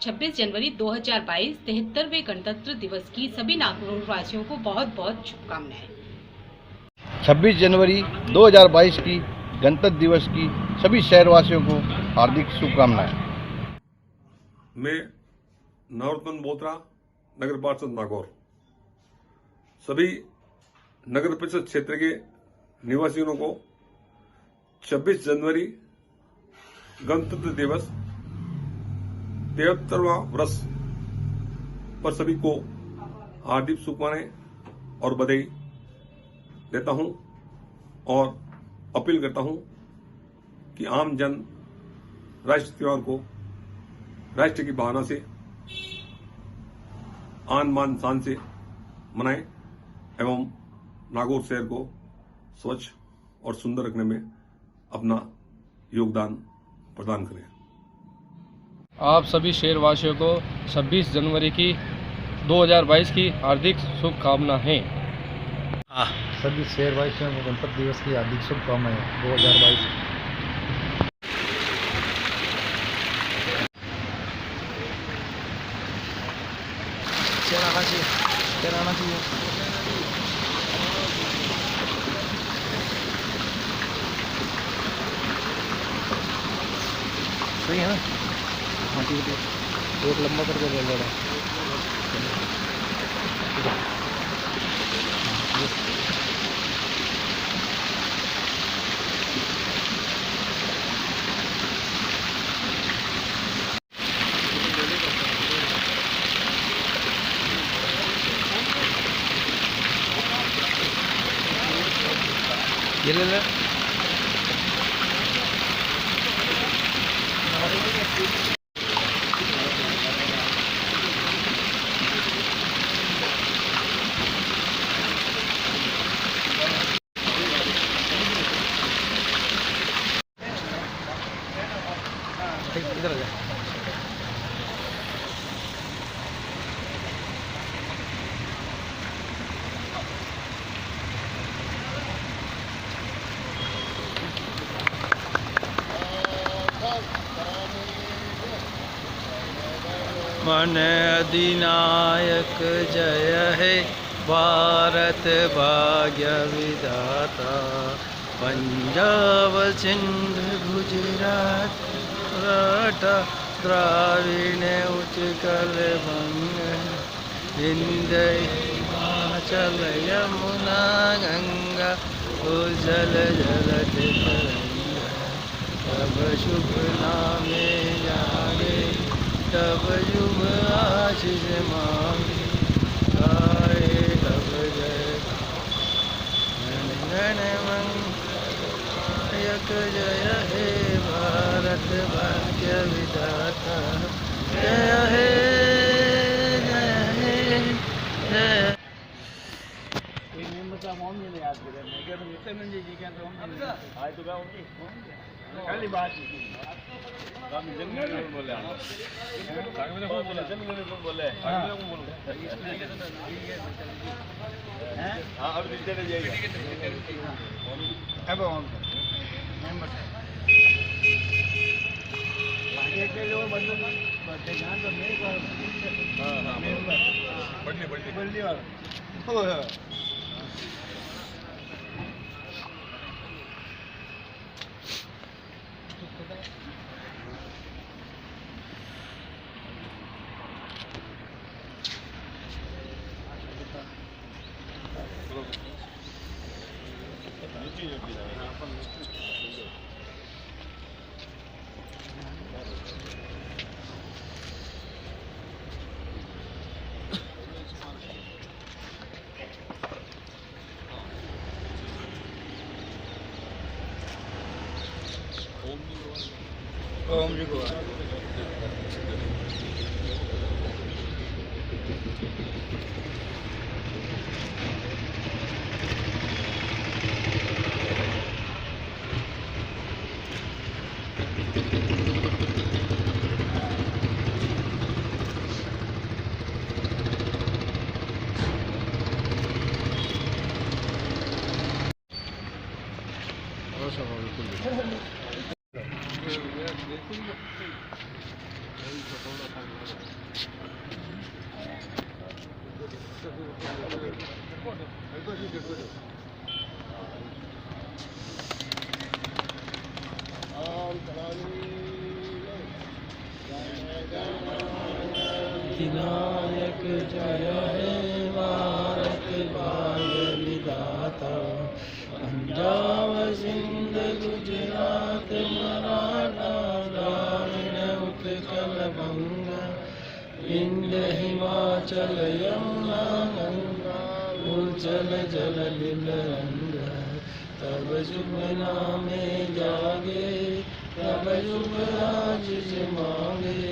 26 जनवरी 2022 73वें गणतंत्र दिवस की सभी नागरिकवासियों को बहुत बहुत शुभकामनाएं। 26 जनवरी 2022 की गणतंत्र दिवस की सभी शहरवासियों को हार्दिक शुभकामनाएं। मैं नरोत्तम बोत्रा, नगर पार्षद नागौर, सभी नगर परिषद क्षेत्र के निवासियों को 26 जनवरी गणतंत्र दिवस 73वां वर्ष पर सभी को हार्दिक शुभकामनाएं और बधाई देता हूं और अपील करता हूं कि आम जन राष्ट्र त्योहार को राष्ट्र की भावना से आन बान शान से मनाएं एवं नागौर शहर को स्वच्छ और सुंदर रखने में अपना योगदान प्रदान करें। आप सभी शहरवासियों को 26 जनवरी की 2022 की हार्दिक शुभकामनाएं। सभी शहरवासियों को गणतंत्र दिवस की हार्दिक शुभकामनाएं 2022। सही है ना? हाँ ठीक है, एक लंबा करके ले लेना। ये ले ले। इधर आ जा। मन अधिनायक जय है भारत भाग्य विधाता, पंजाब सिंध गुजरात मराठा द्राविड़ उत्कल बंग, हिंद हिमाचल यमुना गंगा उज्जल जलधि तरंगा, तब शुभ नामे जागे तब युग आशीष मांगे, गाए तब जय गण मंगलक जय हे भारत भाग्य विधाता, जय हे जय हे जय। कोई मेंबर का नाम नहीं याद करें, मैं क्या मित्र मंजी जी क्या नाम है आज तो क्या होगी खाली बात काम जंग में बोले हैं काम में कौन बोला जंग में कौन बोले काम में कौन बोल हैं हां अब दिल दे जाइए अब ऑन मेंबर आगे के जो बंदे ध्यान तो मेरे को हां मेंबर बल्ली वाला ओ ओम जी को विनायक जय हे भारत भाग्य विधाता। पंजाब सिंध गुजरात मराठा द्राविड़ उत्कल बंगा विंध्य हिमाचल यमुना गंगा उज्जल जल निलरंगा। तब शुभ नामे जागे तब शुभ आशीष मांगे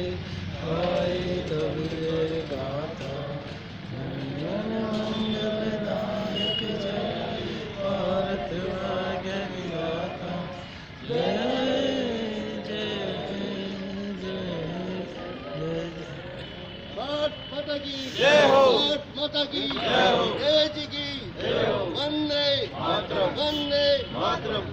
आए तब जय गाथा। जन मंगलदायक जय भारत भाग्य विधाता। जय जय जय जय भारत माता की जय हो। भारत माता की जय हो। जय जी की जय हो। वंदे मातरम वंदे मातरम।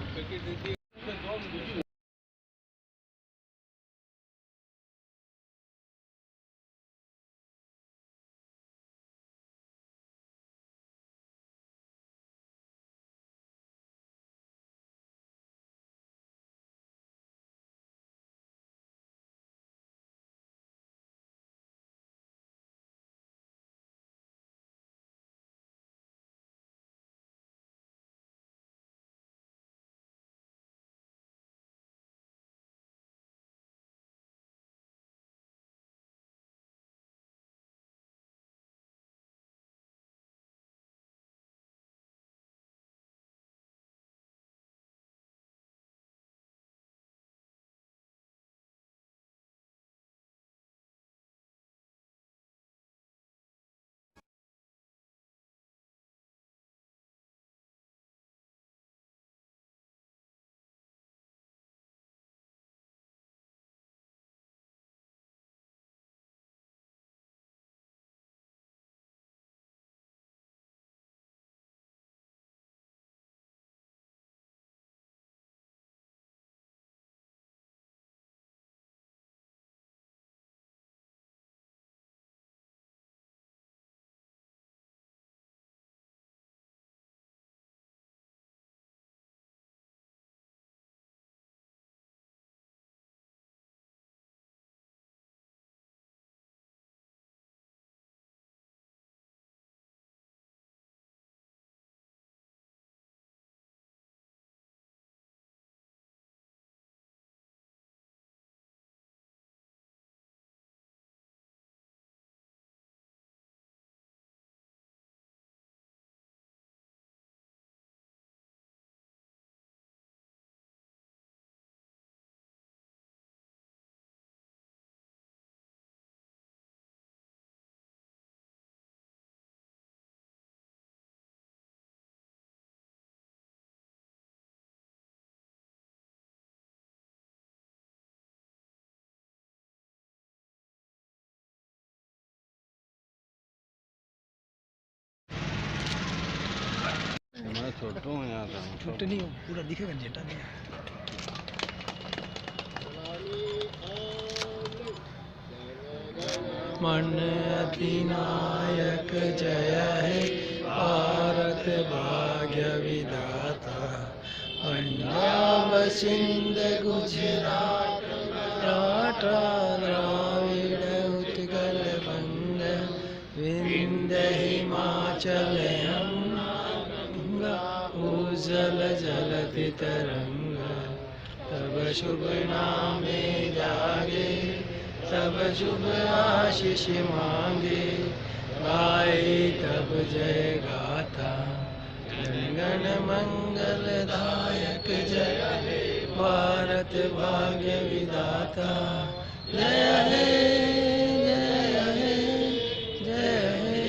मैं छोटू हूँ यहाँ का। छोटे नहीं हो पूरा दिखेगा जेटा नहीं। मन अधिनायक जय हे भारत भाग्य विधाता। पंजाब सिंध गुजरात मराठा द्राविड़ उत्कल बंगा विंध्य हिमाचल यमुना गंगा उज्जल जलधि तरंगा। तब शुभ नामे जागे तब शुभ आशीष मांगे गाए तब जय गाथा। जन गण मंगलदायक जय हे भारत भाग्य विधाता। जय हे जय हे जय हे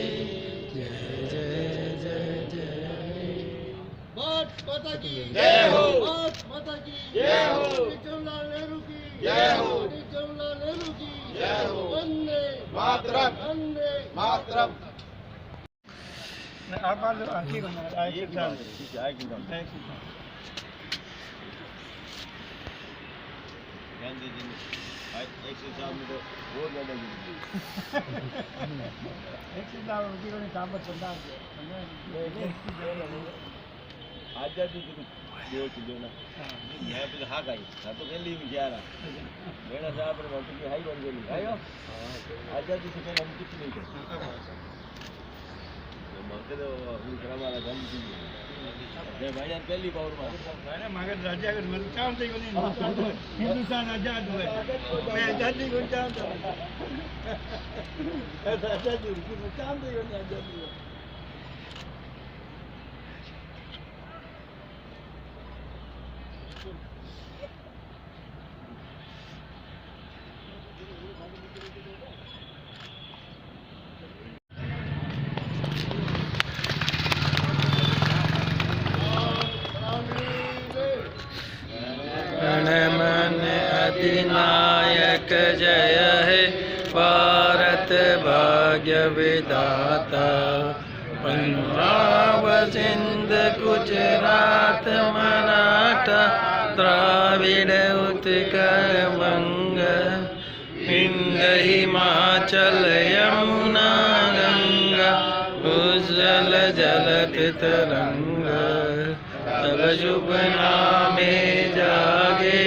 जय जय जय जय हे। भारत माता की जय हो। भारत माता की जय हो। जवाहरलाल नेहरू की जय हो। जवाहरलाल नेहरू की जय हो। वंदे मातरम वंदे मातरम। गांधी जी ने आज एक से साल में तो बहुत ज़्यादा आज़ादी देना यहाँ पे हाँ गाई हाँ तो खेली में जा रहा मेरा साहब ने बोलते कि हाई बन गई आयो आज़ादी से पहले हम कुछ नहीं करते बोलते तो अपनी तरह वाला गांधी जी जय भाई यार पहली बार मैंने मगर राजा अगर मन चाहते ही नहीं हिंदुस्तान आजाद हुआ मैं आजादी को चाहता हूँ आजादी को चाहते ही नहीं आजादी मन अधिनायक जय हे भारत भाग्य विधाता पंजाब सिंध गुजरात मराठा द्राविड़ उत्कल बंग हिंद हिमाचल यमुना गंगा उज्जवल जलत तरंगा तब शुभ नामे जागे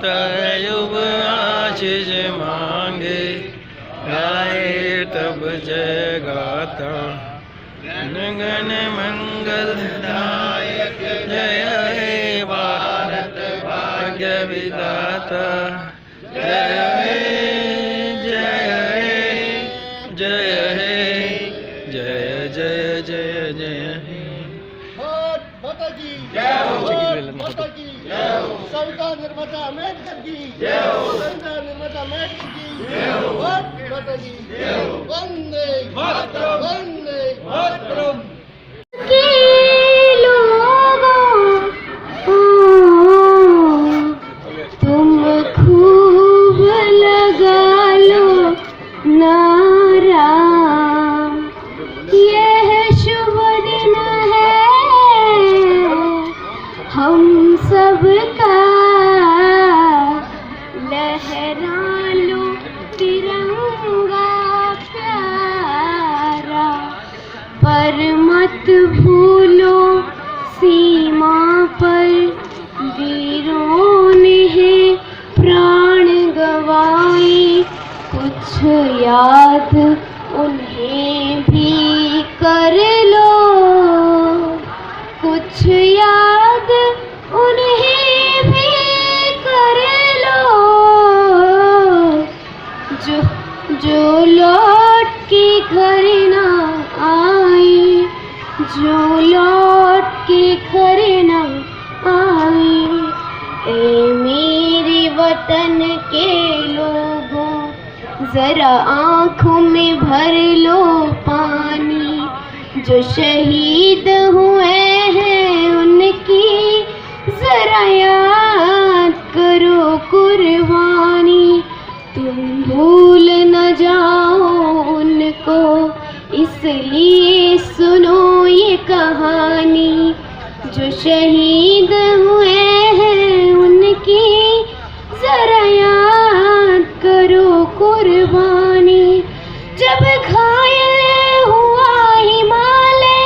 तब आशीष मांगे गाए तब जय गाता गण मंगल दायक जय हे भारत भाग्य विधाता जय हे जय हे जय हे जय जय जय जय हे भारत माता की जय हो भारत माता की जय हो संविधान निर्माता अम्बेडकर की जय हो संविधान निर्माता अम्बेडकर की जय हो भारत माता की जय हो वंदे मातरम वंदे मातरम के लोगों तुम खूब लगा लो नारा यह शुभ दिन है हम सबका लहरा लो तिरंगा प्यारा पर मत भूलो सीमा पर वीरों ने प्राण गवाए कुछ याद उन्हें भी कर लो कुछ याद उन्हें भी कर लो जो लौट के घर ना आए जो लौट के घर ना आए ए मेरे वतन के लोगों जरा आँखों में भर लो पानी जो शहीद हुए हैं उनकी जरा याद करो कुर्बानी तुम भूल न जाओ उनको इसलिए सुनो ये कहानी जो शहीद हुए हैं उनकी जरा याद करो कुर्बानी जब घायल हुआ हिमालय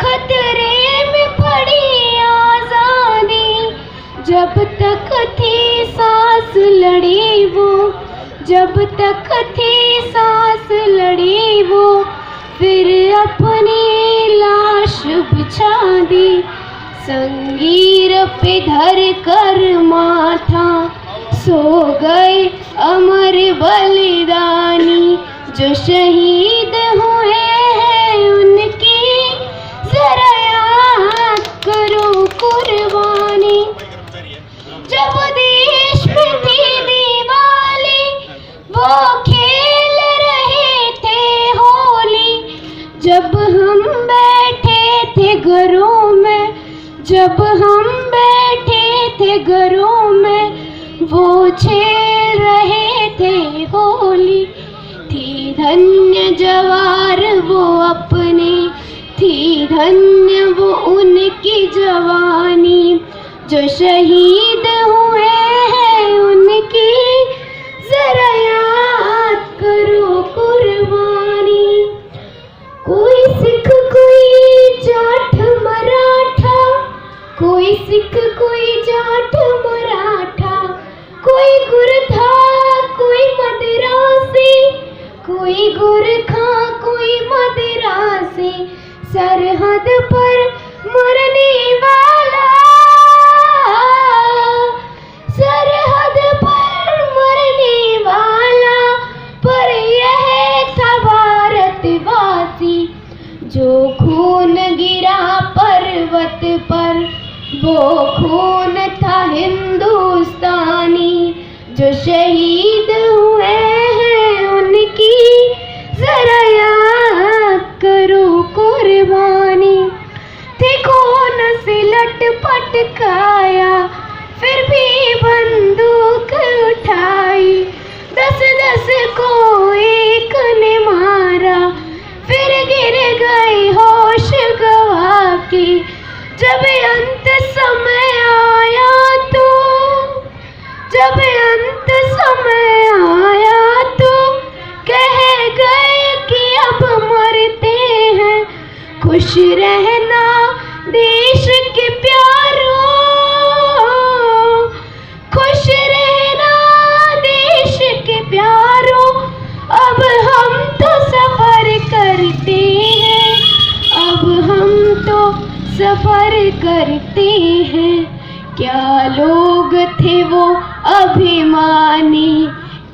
खतरे में पड़ी आजादी जब तक थी सांस लड़ी वो जब तक थी सांस लड़ी वो फिर अपनी लाश बिछा दी संगीर पे धर कर माथा सो गए अमर बलिदानी जो शहीद हुए हैं उनकी जरा याद करो कुर्बानी जब देश में थी दिवाली वो खेल रहे थे होली जब हम बैठे थे घरों में जब हम बैठे थे घरों में वो खेल रहे थे होली थी धन्य जवार वो अपने थी धन्य वो उनकी जवानी जो शहीद हुए हैं उनकी कोई सिख कोई जाट मराठा, कोई गुरथा कोई मदिरासी, कोई गुरखा कोई मदिरासी, सरहद पर मरने वाला, सरहद पर मरने वाला, पर यह था भारतवासी। जो खून गिरा पर्वत पर वो खून था हिंदुस्तानी, जो शहीद हुए हैं उनकी जरा याद करो कुर्बानी। थे खून से लटपट काया फिर भी बंदूक उठाई, 10-10 को एक ने मारा फिर गिर गई होश गवा के। जब अंत समय आया तो, जब अंत समय आया तो कह गए कि अब मरते हैं। खुश रहना देश के प्यारों, खुश रहना देश के प्यारों, अब हम तो सफर करते हैं, अब हम तो सफर करते हैं। क्या लोग थे वो अभिमानी,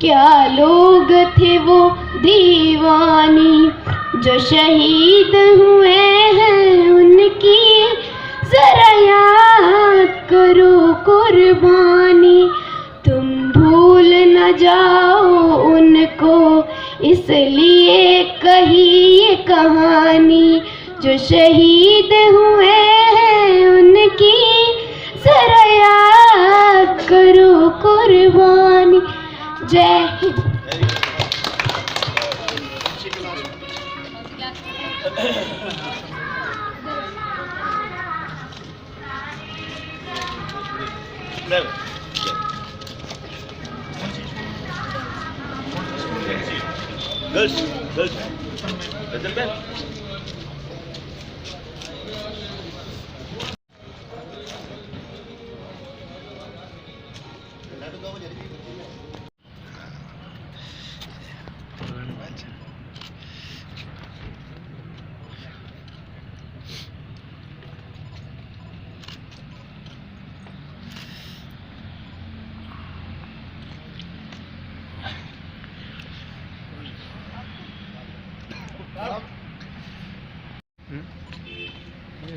क्या लोग थे वो दीवानी, जो शहीद हुए हैं उनकी जरा याद करो कुर्बानी। तुम भूल न जाओ उनको इसलिए कही ये कहानी, जो शहीद हुए हैं उनकी जरा याद करो कुर्बानी। जय हिंद। गर्ल्स गर्ल्स गजल पे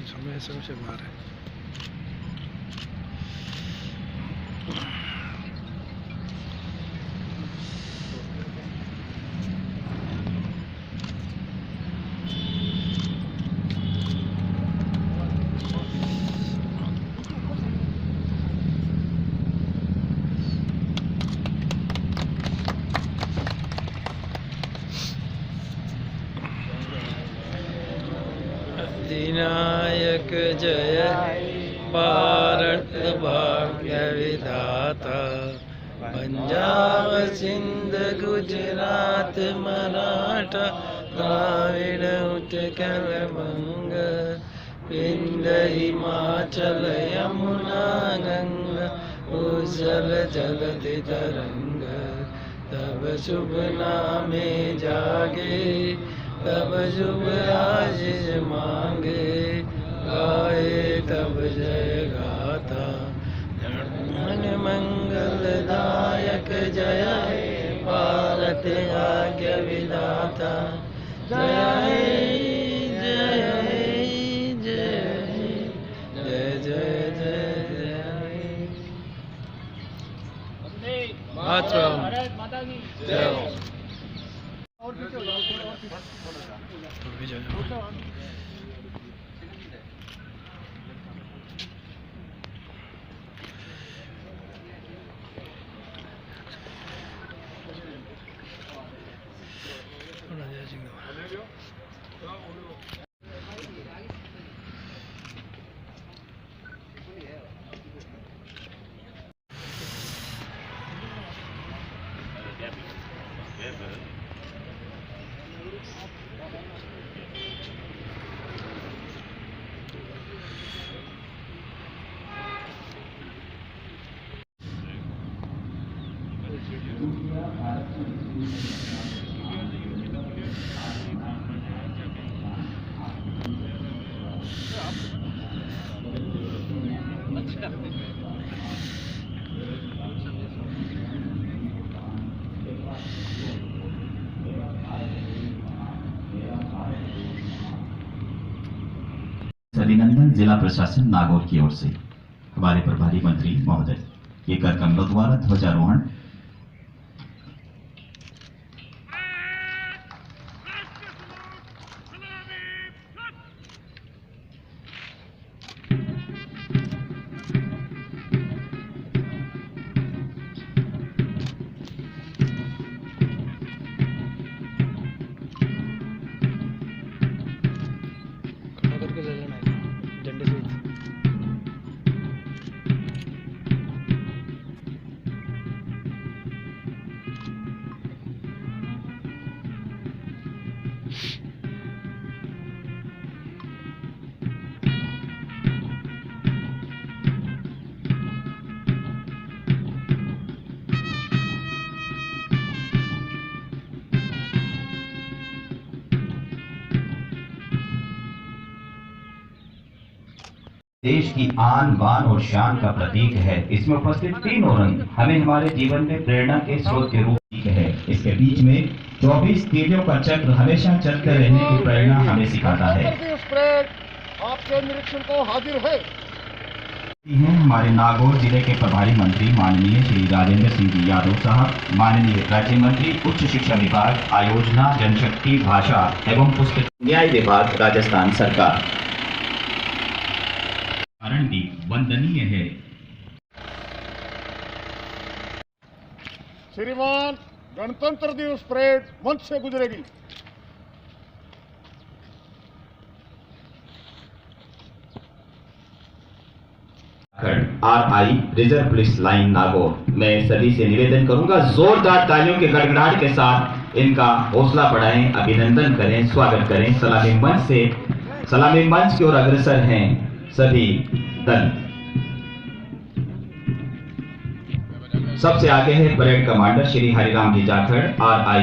समय सबसे बाहर है। अधिनायक जय भारत भाग्य विधाता, पंजाब सिंध गुजरात मराठा द्राविड़ उत्कल बंग, विंध्य हिमाचल यमुना गंगा उज्जल जलधि तरंग। तब शुभ नामे जागे तब शुभ आशीष मांगे, गाए तब जय गाथा मन मंगलदायक जय हे भारत आज्ञा विधाता। जय हे जय हे जय जय जय जय जय मातरम जय हो। अभिनंदन जिला प्रशासन नागौर की ओर से हमारे प्रभारी मंत्री महोदय। ये कर कमलों द्वारा ध्वजारोहण देश की आन बान और शान का प्रतीक है। इसमें उपस्थित तीनों रंग हमें हमारे जीवन में प्रेरणा के स्रोत के रूप में है। इसके बीच में 24 तीलियों का चक्र हमेशा चलते रहने की प्रेरणा हमें सिखाता है। आपके निरीक्षण को हाजिर है हमारे नागौर जिले के प्रभारी मंत्री माननीय श्री राजेंद्र सिंह जी यादव साहब, माननीय राज्य मंत्री उच्च शिक्षा विभाग, आयोजना, जनशक्ति, भाषा एवं पुस्तक न्याय विभाग, राजस्थान सरकार। कारण भी वंदनीय है। श्रीमान, गणतंत्र दिवस परेड मंच से गुजरेगी। RI reserve police line Nagaur. मैं सभी से निवेदन करूंगा, जोरदार तालियों के गड़गड़ाहट के साथ इनका हौसला बढ़ाएं, अभिनंदन करें, स्वागत करें। सलामी मंच की ओर अग्रसर हैं सभी दल। सबसे आगे है परेड कमांडर श्री हरिराम जी जाखड़, RI।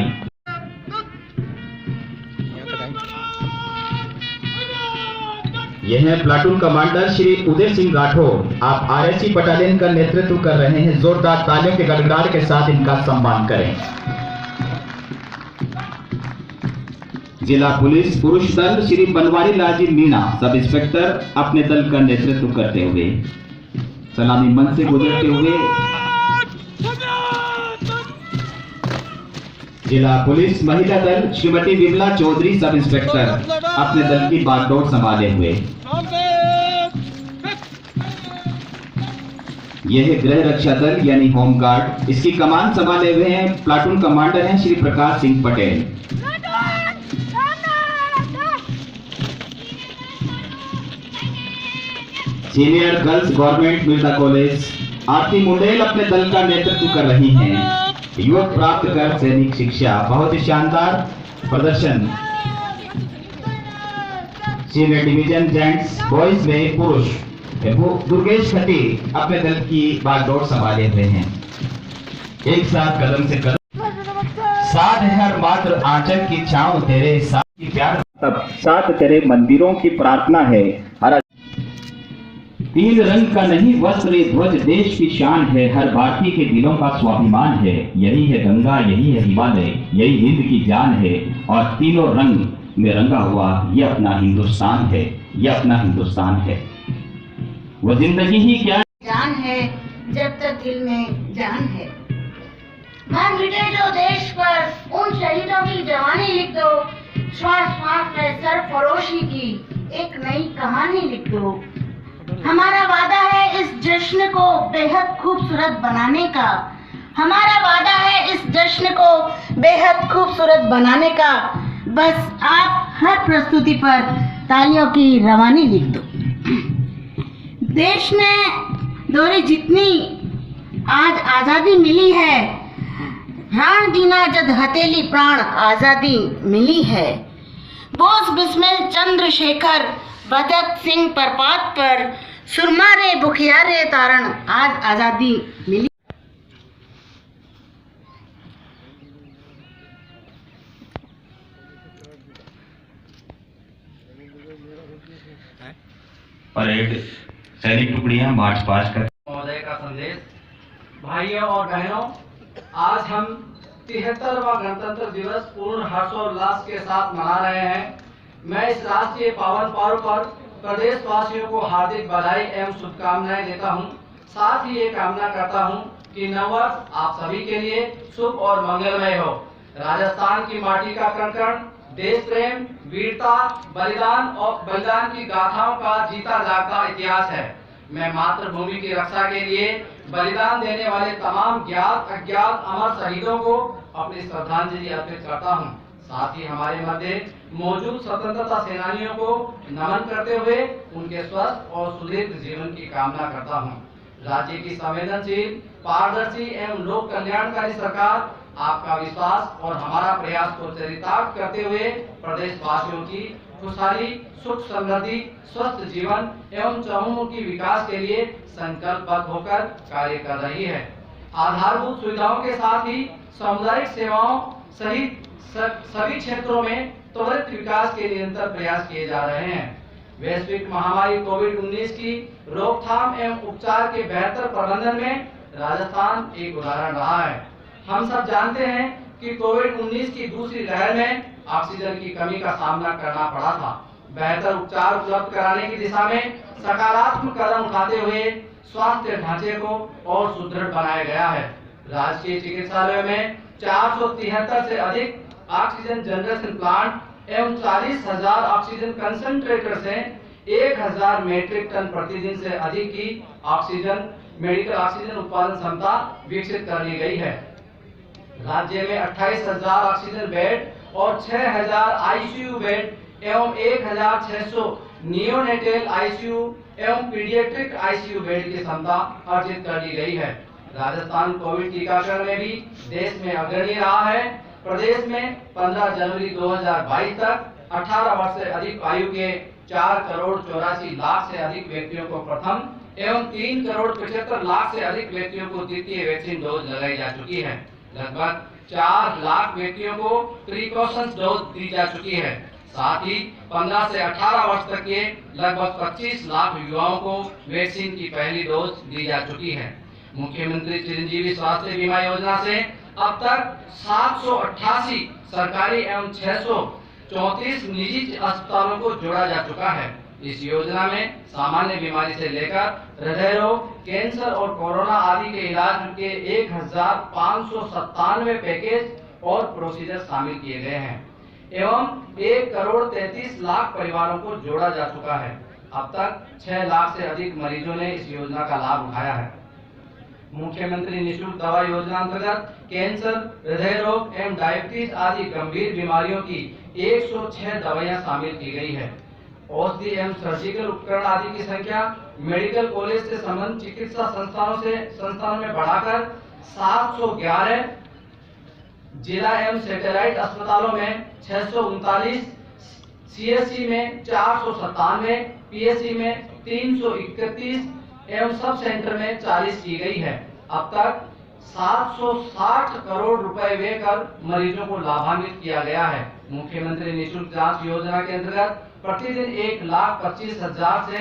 यह है प्लाटून कमांडर श्री उदय सिंह राठौर। आप RSC बटालियन का नेतृत्व कर रहे हैं। जोरदार तालियों के गड़गड़ाहट के साथ इनका सम्मान करें। जिला पुलिस पुरुष दल श्री बनवारी लाल जी मीणा, सब इंस्पेक्टर, अपने दल का नेतृत्व करते हुए सलामी मंच से गुजरते हुए जिला पुलिस महिला दल श्रीमती विमला चौधरी, सब इंस्पेक्टर, अपने दल की बागडोर संभाले हुए। यह है गृह रक्षा दल यानी होम गार्ड। इसकी कमान संभाले हुए हैं प्लाटून कमांडर हैं Shri Prakash Singh Patel. Senior girls government Mirza college Aarti Mundel अपने दल का नेतृत्व कर रही हैं। युवक प्राप्त कर सैनिक शिक्षा, बहुत ही शानदार प्रदर्शन। सीनियर डिवीजन जेंट्स बॉयज में पुरुष दुर्गेश खटी अपने दल की बागडोर संभाले हुए हैं। एक साथ कदम से कदम, साथ है हर मात्र आंचल की छांव तेरे, साथ की प्यार, तब साथ तेरे मंदिरों की प्रार्थना है। हर तीन रंग का नहीं वस्त्र ध्वज देश की शान है, हर भारतीय के दिलों का स्वाभिमान है। यही है गंगा, यही है हिमालय, यही हिंद की जान है, और तीनों रंग में रंगा हुआ ये अपना हिंदुस्तान है, ये अपना हिंदुस्तान है। वो जिंदगी ही क्या जान है जब तक दिल में जान है। मैं मिटे जो देश पर उन शहीदों की जवानी लिख दो, श्वास श्वास में सरफरोशी की एक नई कहानी लिख दो। हमारा वादा है इस जश्न को बेहद खूबसूरत बनाने का, हमारा वादा है इस जश्न को बेहद खूबसूरत बनाने का। बस आप हर प्रस्तुति पर तालियों की रवानी लिख दो। देश ने दोरी जितनी आज आजादी मिली है, राण दीना जद हथेली प्राण आजादी मिली है। बोस बिस्मिल चंद्रशेखर भगत सिंह प्रपात पर सुरमारे बुखियारे तारण आज आजादी मिली। परेड सैनिक टुकड़ियां मार्च पास्ट कर महोदय का संदेश। भाइयों और बहनों, आज हम 73वां गणतंत्र दिवस पूर्ण हर्षोल्लास के साथ मना रहे हैं। मैं इस राष्ट्रीय पावन पर्व पर प्रदेशवासियों को हार्दिक बधाई एवं शुभकामनाएं देता हूं। साथ ही ये कामना करता हूं कि नववर्ष आप सभी के लिए शुभ और मंगलमय हो। राजस्थान की माटी का कण कण देश प्रेम, वीरता, बलिदान की गाथाओं का जीता जागता इतिहास है। मैं मातृभूमि की रक्षा के लिए बलिदान देने वाले तमाम ज्ञात अज्ञात अमर शहीदों को अपनी श्रद्धांजलि अर्पित करता हूं। साथ ही हमारे मध्य मौजूद स्वतंत्रता सेनानियों को नमन करते हुए उनके स्वस्थ और सुदीर्घ जीवन की कामना करता हूं। राज्य की संवेदनशील, पारदर्शी एवं लोक कल्याणकारी सरकार आपका विश्वास और हमारा प्रयास को चरितार्थ करते हुए प्रदेशवासियों की खुशहाली, सुख समृद्धि, स्वस्थ जीवन एवं चहुमुखी विकास के लिए संकल्पबद्ध होकर कार्य कर रही है। आधारभूत सुविधाओं के साथ ही सामुदायिक सेवाओं सहित सभी क्षेत्रों में त्वरित विकास के निरंतर प्रयास किए जा रहे हैं। वैश्विक महामारी कोविड-19 की रोकथाम एवं उपचार के बेहतर प्रबंधन में राजस्थान एक उदाहरण रहा है। हम सब जानते हैं कि कोविड-19 की दूसरी लहर में ऑक्सीजन की कमी का सामना करना पड़ा था। बेहतर उपचार उपलब्ध कराने की दिशा में सकारात्मक कदम उठाते हुए स्वास्थ्य ढांचे को और सुदृढ़ बनाया गया है। राजकीय चिकित्सालयों में 473 से अधिक ऑक्सीजन जनरेशन प्लांट एवं 40,000 ऑक्सीजन कंसंट्रेटर से 1,000 मेट्रिक टन प्रतिदिन से अधिक की मेडिकल ऑक्सीजन उत्पादन क्षमता विकसित कर ली गई है। राज्य में 28,000 ऑक्सीजन बेड और 6,000 आईसीयू बेड एवं 1,600 नियोनेटल आईसीयू एवं पीडियाट्रिक आईसीयू बेड की क्षमता अर्जित कर ली गई है। राजस्थान कोविड टीकाकरण में भी देश में अग्रणी रहा है। प्रदेश में 15 जनवरी 2022 तक 18 वर्ष से अधिक आयु के 4 करोड़ 84 लाख से अधिक व्यक्तियों को प्रथम एवं 3 करोड़ 75 लाख से अधिक व्यक्तियों को द्वितीय वैक्सीन डोज लगाई जा चुकी है। लगभग 4 लाख व्यक्तियों को प्रिकॉशंस डोज दी जा चुकी है। साथ ही 15 से 18 वर्ष तक के लगभग 25 लाख युवाओं को वैक्सीन की पहली डोज दी जा चुकी है। मुख्यमंत्री चिरंजीवी स्वास्थ्य बीमा योजना से अब तक 788 सरकारी एवं 634 निजी अस्पतालों को जोड़ा जा चुका है। इस योजना में सामान्य बीमारी से लेकर हृदय रोग, कैंसर और कोरोना आदि के इलाज के 1,597 पैकेज और प्रोसीजर शामिल किए गए हैं एवं 1 करोड़ 33 लाख परिवारों को जोड़ा जा चुका है। अब तक 6 लाख से अधिक मरीजों ने इस योजना का लाभ उठाया है। मुख्यमंत्री निःशुल्क दवा योजना अंतर्गत कैंसर, हृदय रोग एवं डायबिटीज आदि गंभीर बीमारियों की 106 दवाइयां शामिल की गई है। औषधि एवं सर्जिकल उपकरण आदि की संख्या मेडिकल कॉलेज से संबंधित चिकित्सा संस्थानों में बढ़ाकर 711, जिला एवं सैटेलाइट अस्पतालों में 639, सीएससी में 497, पीएससी में 331 एवं सब सेंटर में 40 की गई है। अब तक 760 करोड़ रुपए देकर मरीजों को लाभान्वित किया गया है। मुख्यमंत्री निःशुल्क जांच योजना के अंतर्गत प्रतिदिन 1,25,000 से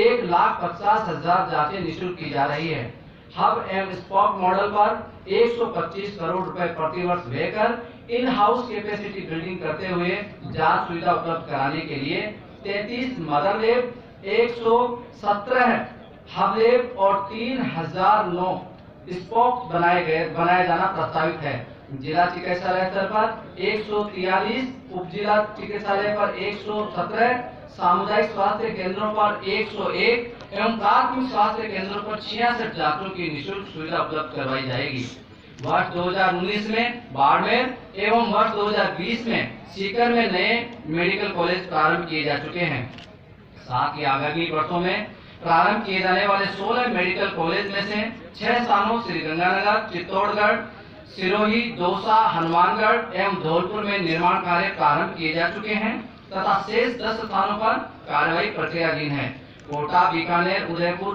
1,50,000 जांचें निःशुल्क की जा रही है। हब एवं स्पॉक मॉडल पर 125 करोड़ रुपए प्रति वर्ष देकर इन हाउस कैपेसिटी बिल्डिंग करते हुए जांच सुविधा उपलब्ध कराने के लिए 33 मदर लैब, 117 हब लैब और 3,009 स्पॉक बनाया जाना प्रस्तावित है। जिला चिकित्सालय स्तर पर 143, उप जिला चिकित्सालय पर 117, सामुदायिक स्वास्थ्य केंद्रों पर 101 एवं प्राथमिक स्वास्थ्य केंद्रों पर 66 जांचों की निःशुल्क सुविधा उपलब्ध करवाई जाएगी। वर्ष 2019 में बाड़मेर एवं वर्ष 2020 में सीकर में नए मेडिकल कॉलेज प्रारंभ किए जा चुके हैं। साथ ही आगामी वर्षों में प्रारंभ किए जाने वाले 16 मेडिकल कॉलेज में से 6 स्थानों श्रीगंगानगर, चित्तौड़गढ़, सिरोही, दौसा, हनुमानगढ़ एवं धौलपुर में निर्माण कार्य प्रारंभ किए जा चुके हैं तथा शेष 10 स्थानों पर कार्यवाही प्रक्रियाधीन है। कोटा, बीकानेर, उदयपुर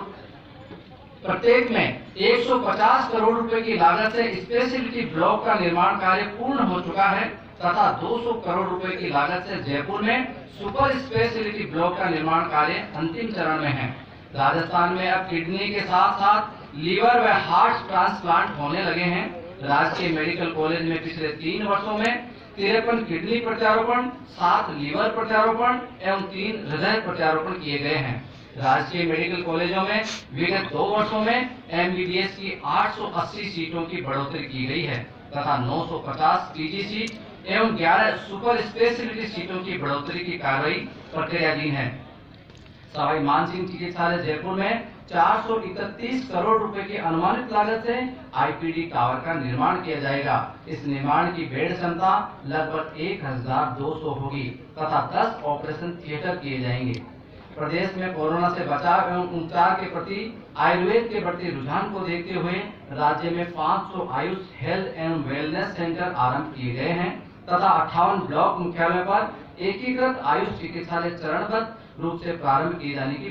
प्रत्येक में 150 करोड़ रुपए की लागत से स्पेशलिटी ब्लॉक का निर्माण कार्य पूर्ण हो चुका है तथा 200 करोड़ रुपए की लागत से जयपुर में सुपर स्पेशलिटी ब्लॉक का निर्माण कार्य अंतिम चरण में है। राजस्थान में अब किडनी के साथ साथ लीवर व हार्ट ट्रांसप्लांट होने लगे हैं। राजकीय मेडिकल कॉलेज में पिछले 3 वर्षों में 53 किडनी प्रत्यारोपण, 7 लीवर प्रत्यारोपण एवं 3 हृदय प्रत्यारोपण किए गए हैं। राजकीय मेडिकल कॉलेजों में विगत 2 वर्षों में MBBS की 880 सीटों की बढ़ोतरी की गई है तथा 950 PG सीट एवं 11 सुपर स्पेशलिटी सीटों की बढ़ोतरी की कार्रवाई प्रक्रियाधीन है। सवाई मानसिंह चिकित्सालय जयपुर में 431 करोड़ रुपए की अनुमानित लागत से IPD टावर का निर्माण किया जाएगा। इस निर्माण की बेड क्षमता लगभग 1200 होगी तथा 10 ऑपरेशन थिएटर किए जाएंगे। प्रदेश में कोरोना से बचाव एवं उपचार के प्रति आयुर्वेद के बढ़ते रुझान को देखते हुए राज्य में 500 आयुष हेल्थ एवं वेलनेस सेंटर आरंभ किए गए हैं तथा 58 ब्लॉक मुख्यालयों पर एकीकृत आयुष चिकित्सालय चरणबद्ध रूप से प्रारंभ किए जाने की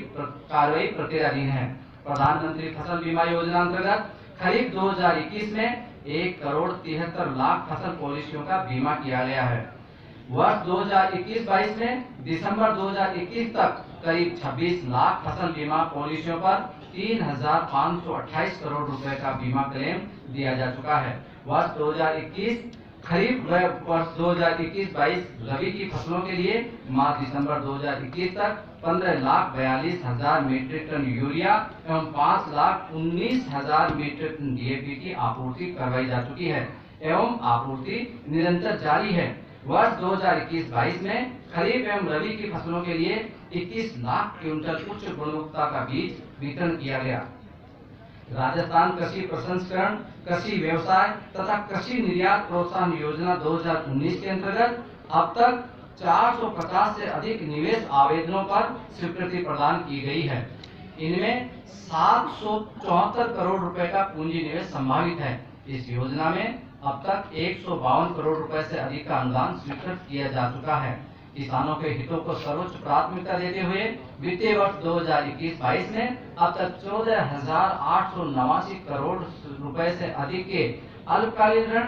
कार्रवाई प्रक्रियाधीन है। प्रधानमंत्री फसल बीमा योजना अंतर्गत खरीफ 2021 में 1,73,00,000 फसल पॉलिसियों का बीमा किया गया है। वर्ष 2021-22 में दिसंबर 2021 तक करीब 26 लाख फसल बीमा पॉलिसियों पर 3,528 करोड़ रुपए का बीमा क्लेम दिया जा चुका है। वर्ष 2021 खरीफ व वर्ष 2021-22 रबी की फसलों के लिए मार्च दिसंबर 2021 तक 15,42,000 मीट्रिक टन यूरिया एवं 5,19,000 मीट्रिक टन DAP की आपूर्ति करवाई जा चुकी है एवं आपूर्ति निरंतर जारी है। वर्ष 2021-22 में खरीफ एवं रबी की फसलों के लिए 21 लाख क्विंटल उच्च गुणवत्ता का बीज वितरण किया गया। राजस्थान कृषि प्रसंस्करण, कृषि व्यवसाय तथा कृषि निर्यात प्रोत्साहन योजना 2019 के अंतर्गत अब तक 450 से अधिक निवेश आवेदनों पर स्वीकृति प्रदान की गई है। इनमें 774 करोड़ रुपए का पूंजी निवेश संभावित है। इस योजना में अब तक 152 करोड़ रुपए से अधिक का अनुदान स्वीकृत किया जा चुका है। किसानों के हितों को सर्वोच्च प्राथमिकता देते हुए वित्तीय वर्ष 2021-22 में अब तक 14,889 करोड़ रुपए से अधिक के अल्पकालीन ऋण,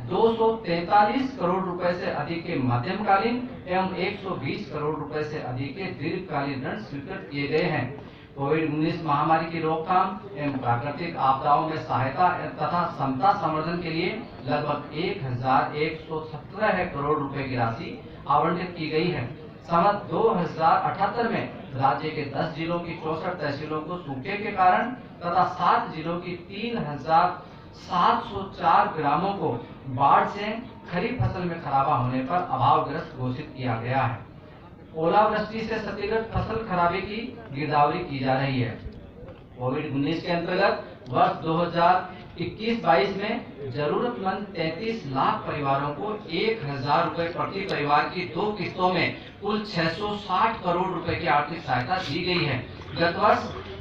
243 करोड़ रुपए से अधिक के मध्यमकालीन एवं 120 करोड़ रुपए से अधिक के दीर्घकालीन ऋण स्वीकृत किए गए हैं। कोविड-19 महामारी की रोकथाम एवं प्राकृतिक आपदाओं में सहायता तथा क्षमता संवर्धन के लिए लगभग 1,117 करोड़ रुपए की राशि आवंटित की गई है। सन 2078 में राज्य के 10 जिलों की 64 तहसीलों को सूखे के कारण तथा 7 जिलों की 3,704 ग्रामों को बाढ़ से खरीफ फसल में खराबा होने पर अभावग्रस्त घोषित किया गया है। ओलावृष्टि से क्षतिग्रस्त फसल खराबे की गिरदावरी की जा रही है। कोविड-19 के अंतर्गत वर्ष 2021-22 में जरूरतमंद 33 लाख परिवारों को 1,000 रुपए प्रति परिवार की 2 किस्तों में कुल 660 करोड़ रुपए की आर्थिक सहायता दी गई है। गत वर्ष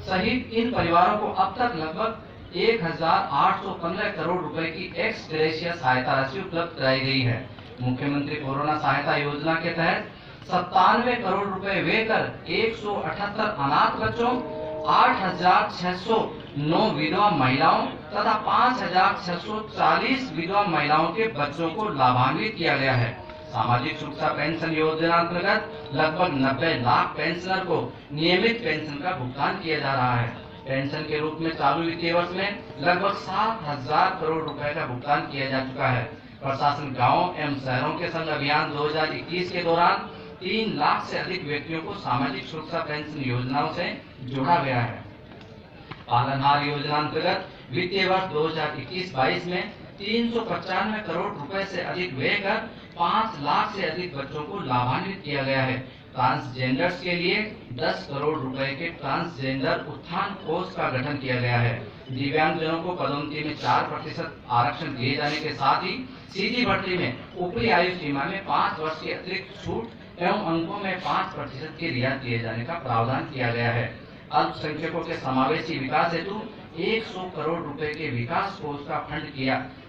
सहित इन परिवारों को अब तक लगभग 1,815 करोड़ रुपए की एक्स ग्रेशिया सहायता राशि उपलब्ध कराई गई है। मुख्यमंत्री कोरोना सहायता योजना के तहत 97 करोड़ रुपए देकर 178 अनाथ बच्चों, 8,609 विधवा महिलाओं तथा 5,640 विधवा महिलाओं के बच्चों को लाभान्वित किया गया है। सामाजिक सुरक्षा पेंशन योजना अंतर्गत लगभग 90 लाख पेंशनर को नियमित पेंशन का भुगतान किया जा रहा है। पेंशन के रूप में चालू वित्तीय वर्ष में लगभग 7,000 करोड़ रुपए का भुगतान किया जा चुका है। प्रशासन गाँव एवं शहरों के संग अभियान 2021 के दौरान 3 लाख से अधिक व्यक्तियों को सामाजिक सुरक्षा पेंशन योजनाओं से जोड़ा गया है। पालनहार योजना अंतर्गत वित्तीय वर्ष 2021-22 में 395 करोड़ रुपए से अधिक व्यय कर 5 लाख से अधिक बच्चों को लाभान्वित किया गया है। ट्रांसजेंडर्स के लिए 10 करोड़ रुपए के ट्रांसजेंडर उत्थान कोष का गठन किया गया है। दिव्यांगजनों को पदोन्नति में 4% आरक्षण दिए जाने के साथ ही सीधी भर्ती में ऊपरी आयु सीमा में 5 वर्ष की अतिरिक्त छूट एवं अंकों में 5% की रियायत दिए जाने का प्रावधान किया गया है। अल्पसंख्यकों के समावेशी विकास हेतु 100 करोड़ रुपए के विकास कोष का फंड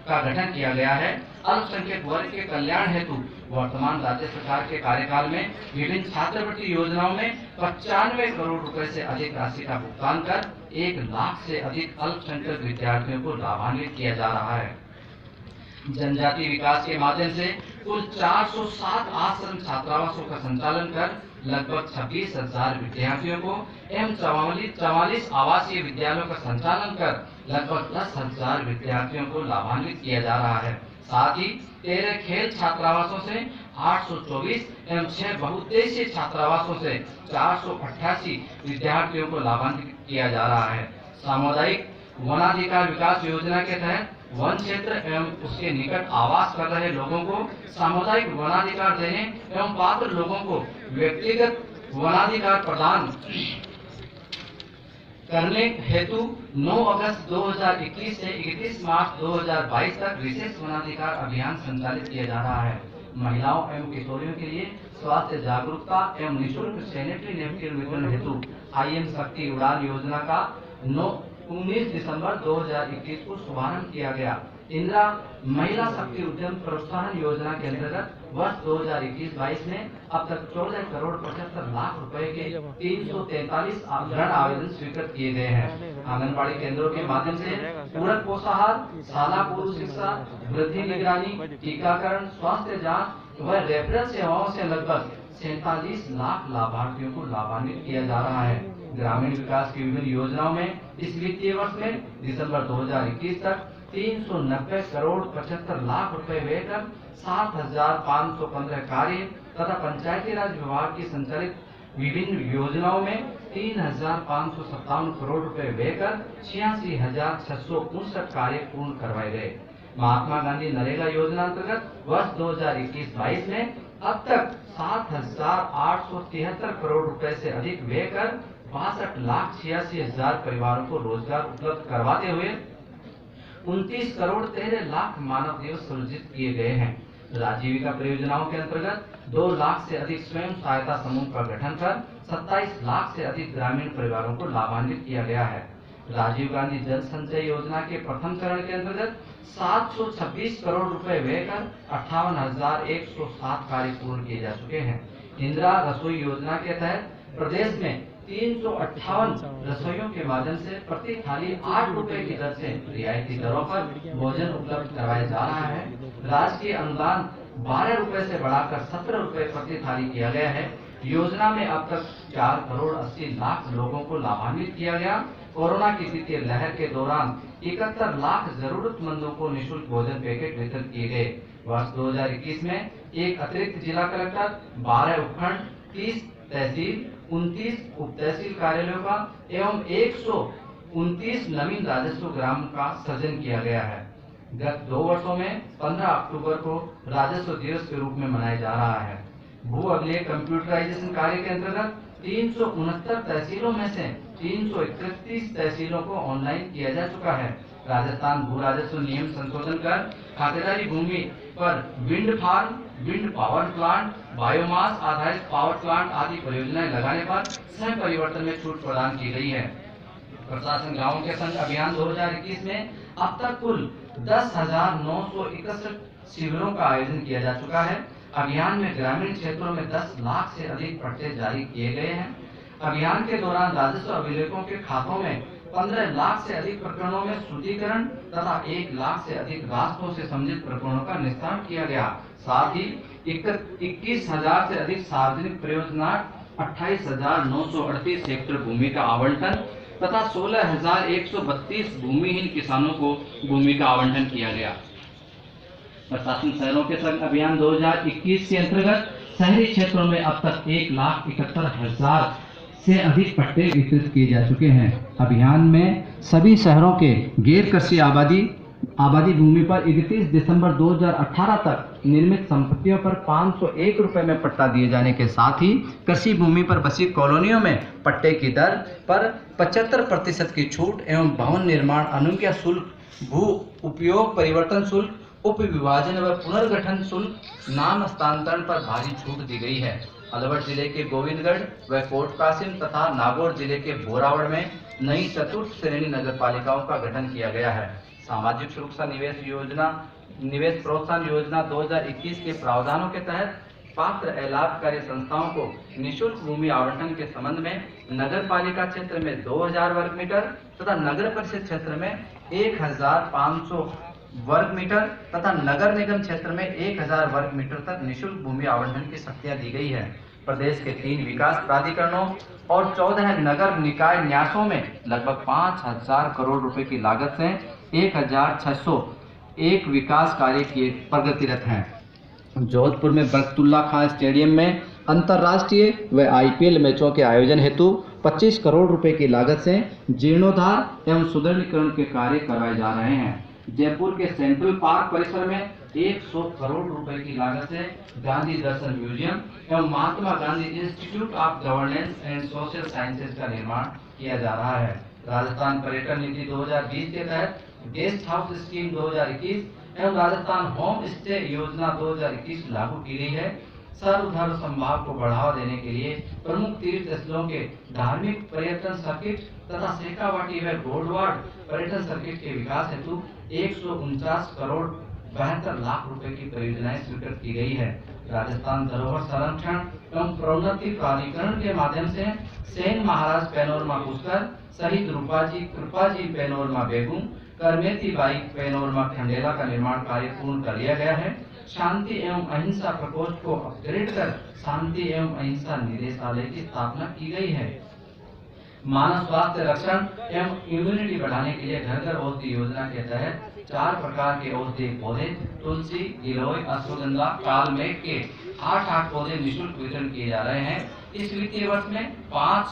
का गठन किया गया है। अल्पसंख्यक वर्ग के कल्याण हेतु वर्तमान राज्य सरकार के कार्यकाल में विभिन्न छात्रवृत्ति योजनाओं में 95 करोड़ रुपए से अधिक राशि का भुगतान कर 1 लाख से अधिक अल्पसंख्यक विद्यार्थियों को लाभान्वित किया जा रहा है। जनजाति विकास के माध्यम से कुल 407 आश्रम छात्रावासों का संचालन कर लगभग 26,000 विद्यार्थियों को एवं 44 आवासीय विद्यालयों का संचालन कर लगभग 10,000 विद्यार्थियों को लाभान्वित किया जा रहा है। साथ ही 13 खेल छात्रावासों से 824 एवं 6 बहुउद्देशीय छात्रावासों से 488 विद्यार्थियों को लाभान्वित किया जा रहा है। सामुदायिक वनाधिकार विकास योजना के तहत वन क्षेत्र एवं उसके निकट आवास कर रहे लोगों को सामुदायिक वनाधिकार देने एवं पात्र लोगों को व्यक्तिगत वनाधिकार प्रदान करने हेतु 9 अगस्त 2021 से 31 मार्च 2022 तक विशेष वनाधिकार अभियान संचालित किया जा रहा है। महिलाओं एवं किशोरियों के लिए स्वास्थ्य जागरूकता एवं निःशुल्क सैनिटरी नैपकिन वितरण हेतु IM शक्ति उड़ान योजना का 19 दिसंबर 2021 को शुभारंभ किया गया। इंदिरा महिला शक्ति उद्यम प्रोत्साहन योजना के अंतर्गत वर्ष 2021-22 में अब तक 14 करोड़ 75 लाख रुपए के 343 ऋण आवेदन स्वीकृत किए गए हैं। आंगनबाड़ी केंद्रों के माध्यम से पूरक पोषाहार, शाला पूर्व शिक्षा, वृद्धि निगरानी, टीकाकरण, स्वास्थ्य जांच व रेफरल सेवाओं से लगभग 47 लाख लाभार्थियों को लाभान्वित किया जा रहा है। ग्रामीण विकास की विभिन्न योजनाओं में इस वित्तीय वर्ष में दिसंबर 2021 तक 390 करोड़ 75 लाख रुपए व्यय कर 7,515 कार्य तथा पंचायती राज विभाग की संचालित विभिन्न योजनाओं में 3,557 करोड़ रुपए व्यय कर 86,659 कार्य पूर्ण करवाए गए। महात्मा गांधी नरेगा योजना अंतर्गत वर्ष 2021-22 में अब तक 7,873 करोड़ रुपए से अधिक व्यय कर 62,86,000 परिवारों को रोजगार उपलब्ध करवाते हुए 29 करोड़ 13 लाख मानव दिवस सृजित किए गए हैं। राजीविका परियोजनाओं के अंतर्गत 2 लाख से अधिक स्वयं सहायता समूह का गठन कर 27 लाख से अधिक ग्रामीण परिवारों को लाभान्वित किया गया है। राजीव गांधी जल संचय योजना के प्रथम चरण के अंतर्गत 726 करोड़ रुपए व्यय कर 58,107 कार्य पूर्ण किए जा चुके हैं। इंदिरा रसोई योजना के तहत प्रदेश में 358 रसोइयों के माध्यम से प्रति थाली 8 रुपए की दर से रियायती दरों पर भोजन उपलब्ध कराया जा रहा है। राजकीय अनुदान 12 रुपए से बढ़ाकर 17 रुपए प्रति थाली किया गया है। योजना में अब तक 4 करोड़ 80 लाख लोगों को लाभान्वित किया गया। कोरोना की द्वितीय लहर के दौरान 71 लाख जरूरतमंदों को निःशुल्क भोजन पैकेट वितरित किए गए। वर्ष 2021 में एक अतिरिक्त जिला कलेक्टर, 12 उपखंड, 30 तहसील, 29 उप तहसील कार्यालयों का एवं 129 नवीन राजस्व ग्राम का सृजन किया गया है। गत 2 वर्षों में 15 अक्टूबर को राजस्व दिवस के रूप में मनाया जा रहा है। भू अभिलेख कंप्यूटराइजेशन कार्य के अंतर्गत 369 तहसीलों में से 331 तहसीलों को ऑनलाइन किया जा चुका है। राजस्थान भू राजस्व नियम संशोधन कर खातेदारी भूमि पर wind farm, wind power plant, biomass आधारित पावर प्लांट आदि परियोजनाएं लगाने पर सह परिवर्तन में छूट प्रदान की गई है। प्रशासन गांवों के संग अभियान 2021 में अब तक कुल 10,961 शिविरों का आयोजन किया जा चुका है। अभियान में ग्रामीण क्षेत्रों में 10 लाख से अधिक पट्टे जारी किए गए हैं। अभियान के दौरान राजस्व अभिलेखों के खातों में 15 लाख से अधिक प्रकरणों में शुद्धिकरण तथा 1 लाख से अधिक रास्तों से संबंधित प्रकरणों का निस्तारण किया गया। साथ ही 21,000 से अधिक सार्वजनिक परियोजना, 28,938 हेक्टेयर भूमि का आवंटन तथा 16,132 भूमिहीन किसानों को भूमि का आवंटन किया गया। प्रशासन शहरों के संग अभियान 2021 के अंतर्गत शहरी क्षेत्रों में अब तक 1,71,000 से अधिक पट्टे वितरित किए जा चुके हैं। अभियान में सभी शहरों के गैर कृषि आबादी भूमि पर 31 दिसंबर 2018 तक निर्मित संपत्तियों पर 501 रुपए में पट्टा दिए जाने के साथ ही कृषि भूमि पर बसी कॉलोनियों में पट्टे की दर पर 75% की छूट एवं भवन निर्माण अनुज्ञा शुल्क, भू उपयोग परिवर्तन शुल्क, उप विभाजन व पुनर्गठन शुल्क, नाम हस्तांतरण पर भारी छूट दी गई है। अलवर जिले के गोविंदगढ़ व कोट कासिम तथा नागौर जिले के बोरावड़ में नई चतुर्थ श्रेणी नगर पालिकाओं का गठन किया गया है। सामाजिक सुरक्षा निवेश प्रोत्साहन योजना 2021 के प्रावधानों के तहत पात्र लाभकारी संस्थाओं को निःशुल्क भूमि आवंटन के संबंध में नगर पालिका क्षेत्र में 2000 वर्ग मीटर तथा नगर परिषद क्षेत्र में 1,500 वर्ग मीटर तथा नगर निगम क्षेत्र में 1000 वर्ग मीटर तक निःशुल्क भूमि आवंटन की शक्तियां दी गई है। प्रदेश के 3 विकास प्राधिकरणों और 14 नगर निकाय न्यासों में लगभग 5000 करोड़ रुपए की लागत से 1601 विकास कार्य किए प्रगतिरत हैं। जोधपुर में बरकतुल्ला खान स्टेडियम में अंतर्राष्ट्रीय व आईपीएल मैचों के आयोजन हेतु 25 करोड़ रुपए की लागत से जीर्णोद्धार एवं सुदृढ़ीकरण के कार्य करवाए जा रहे हैं। जयपुर के सेंट्रल पार्क परिसर में 100 करोड़ रुपए की लागत से गांधी दर्शन म्यूजियम एवं Mahatma Gandhi institute of governance and social sciences का निर्माण किया जा रहा है। राजस्थान पर्यटन नीति 2020 के तहत गेस्ट हाउस स्कीम 2021 एवं राजस्थान होम स्टे योजना 2021 लागू की गई है। सर्वधर्म संभाव को बढ़ावा देने के लिए प्रमुख तीर्थ स्थलों के धार्मिक पर्यटन सर्किट तथा शेखावाटी व गोडवाड़ पर्यटन सर्किट के विकास हेतु 149 करोड़ 72 लाख रुपए की परियोजनाएं स्वीकृत की गई है। राजस्थान धरोहर संरक्षण एवं प्रोन्नति प्राधिकरण के माध्यम से सेन महाराज पैनोरमा पुष्कर सहित रूपाजी कृपाजी पैनोरमा बेगू करमेती बाई पैनोरमा खंडेला का निर्माण कार्य पूर्ण कर लिया गया है। शांति एवं अहिंसा प्रकोष्ठ को अपग्रेड कर शांति एवं अहिंसा निदेशालय की स्थापना की गई है। मानव स्वास्थ्य रक्षण एवं इम्यूनिटी बढ़ाने के लिए घर घर औषधि योजना के तहत 4 प्रकार के औषधीय पौधे तुलसी, गिलोय, अश्वगंधा, कालमेघ के 8 पौधे निःशुल्क वितरण किए जा रहे हैं। इस वित्तीय वर्ष में 5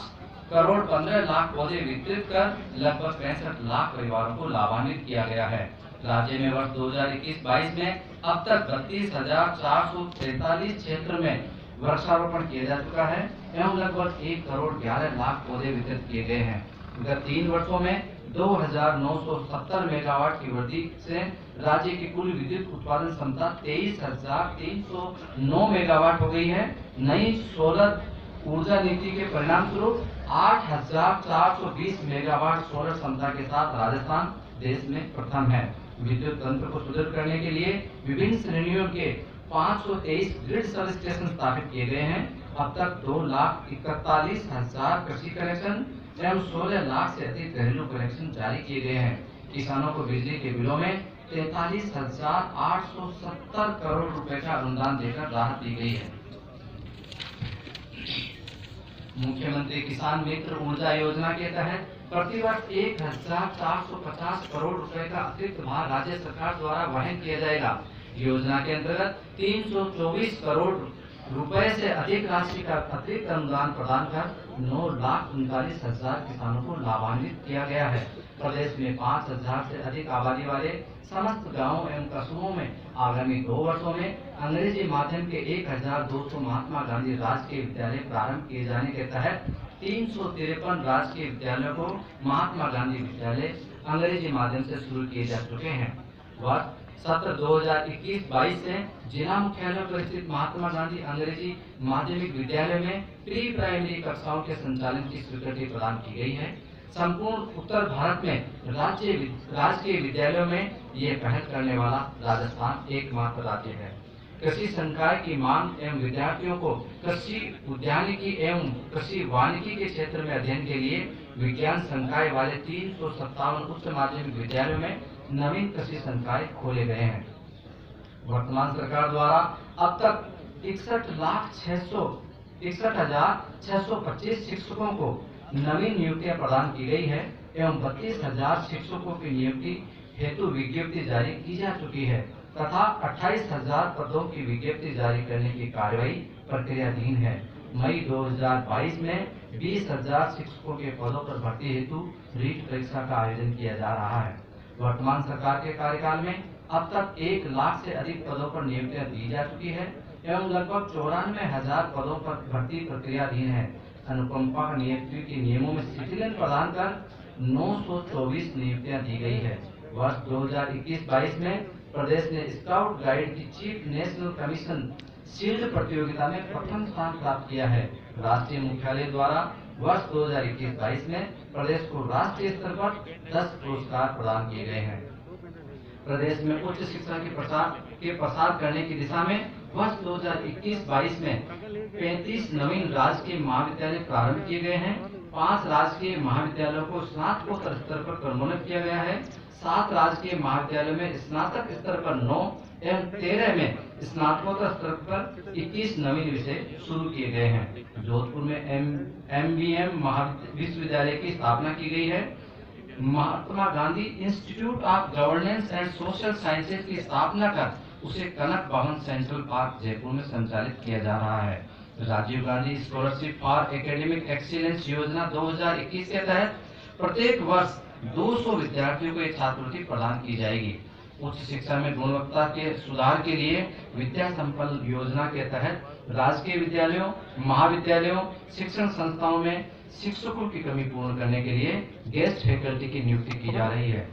करोड़ 15 लाख पौधे वितरित कर लगभग 65 लाख परिवारों को लाभान्वित किया गया है। राज्य में वर्ष 2021-22 में अब तक 32,443 क्षेत्र में वृक्षारोपण किया जा चुका है एवं लगभग 1 करोड़ 11 लाख पौधे वितरित किए गए हैं। गत 3 वर्षों में 2,970 मेगावाट की वृद्धि से राज्य की कुल विद्युत उत्पादन क्षमता 23,309 मेगावाट हो गई है। नई सोलर ऊर्जा नीति के परिणाम स्वरूप 8,420 मेगावाट सोलर क्षमता के साथ राजस्थान देश में प्रथम है। विद्युत तंत्र को सुदृढ़ करने के लिए विभिन्न श्रेणियों के 523 ग्रिड सब स्टेशन स्थापित किए गए हैं। अब तक 2,41,000 कृषि कनेक्शन एवं 16 लाख से अधिक घरेलू कनेक्शन जारी किए गए हैं। किसानों को बिजली के बिलों में 43,870 करोड़ रुपए का अनुदान देकर राहत दी गई है। मुख्यमंत्री किसान मित्र ऊर्जा योजना के तहत प्रतिवर्ष 1,450 करोड़ रुपए का अतिरिक्त भार राज्य सरकार द्वारा वहन किया जाएगा। योजना के अंतर्गत 324 करोड़ रुपए से अधिक राशि का अतिरिक्त अनुदान प्रदान कर 9,39,000 किसानों को लाभान्वित किया गया है। प्रदेश में 5,000 से अधिक आबादी वाले समस्त गांवों एवं कस्बों में आगामी 2 वर्षों में अंग्रेजी माध्यम के 1,200 महात्मा गांधी राजकीय विद्यालय प्रारंभ किए जाने के तहत 353 राजकीय विद्यालयों को महात्मा गांधी विद्यालय अंग्रेजी माध्यम से शुरू किए जा चुके हैं। वर्ष सत्र 2021-22 से जिला मुख्यालयों पर स्थित महात्मा गांधी अंग्रेजी माध्यमिक विद्यालय में प्री प्राइमरी कक्षाओं के संचालन की स्वीकृति प्रदान की गई है। संपूर्ण उत्तर भारत में राजकीय विद्यालयों में ये पहल करने वाला राजस्थान एकमात्र राज्य है। कृषि संकाय की मांग एवं विद्यार्थियों को कृषि उद्यानिकी एवं कृषि वानिकी के क्षेत्र में अध्ययन के लिए विज्ञान संकाय वाले 357 उच्च माध्यमिक विद्यालयों में नवीन कृषि संकाय खोले गए हैं। वर्तमान सरकार द्वारा अब तक 61,625 शिक्षकों को नवीन नियुक्तियां प्रदान की गई है एवं 32,000 शिक्षकों की नियुक्ति हेतु विज्ञप्ति जारी की जा चुकी है तथा 28,000 पदों की विज्ञप्ति जारी करने की कार्यवाही प्रक्रियाधीन है। मई 2022 में 20,000 शिक्षकों के पदों पर भर्ती हेतु रीट परीक्षा का आयोजन किया जा रहा है। वर्तमान सरकार के कार्यकाल में अब तक 1 लाख से अधिक पदों पर नियुक्तियां दी जा चुकी है एवं लगभग 94,000 पदों पर भर्ती प्रक्रियाधीन है। अनुकंपा नियुक्ति के नियमों में शिथिलन प्रदान कर 924 नियुक्तियां दी गई है। वर्ष 2021-22 में प्रदेश ने स्काउट गाइड की चीफ नेशनल कमीशन शील्ड प्रतियोगिता में प्रथम स्थान प्राप्त किया है। राष्ट्रीय मुख्यालय द्वारा वर्ष 2021-22 में प्रदेश को राष्ट्रीय स्तर पर 10 पुरस्कार प्रदान किए गए हैं। प्रदेश में उच्च शिक्षा के प्रसार करने की दिशा में वर्ष 2021-22 में 35 नवीन राजकीय महाविद्यालय प्रारंभ किए गए हैं। 5 राजकीय महाविद्यालयों को स्नातकोत्तर स्तर पर क्रमोन्नत किया गया है। 7 राजकीय महाविद्यालयों में स्नातक स्तर पर 9 एवं 13 में स्नातकोत्तर स्तर पर 21 नवीन विषय शुरू किए गए हैं। जोधपुर में MBM विश्वविद्यालय की स्थापना की गई है। Mahatma Gandhi institute of governance and social sciences की स्थापना कर उसे कनक भवन सेंट्रल पार्क जयपुर में संचालित किया जा रहा है। Rajiv Gandhi scholarship for academic excellence योजना 2021 के तहत प्रत्येक वर्ष 200 विद्यार्थियों को एक छात्रवृत्ति प्रदान की जाएगी। उच्च शिक्षा में गुणवत्ता के सुधार के लिए विद्या संपन्न योजना के तहत राजकीय विद्यालयों, महाविद्यालयों, शिक्षण संस्थाओं में शिक्षकों की कमी पूर्ण करने के लिए गेस्ट फैकल्टी की नियुक्ति की जा रही है।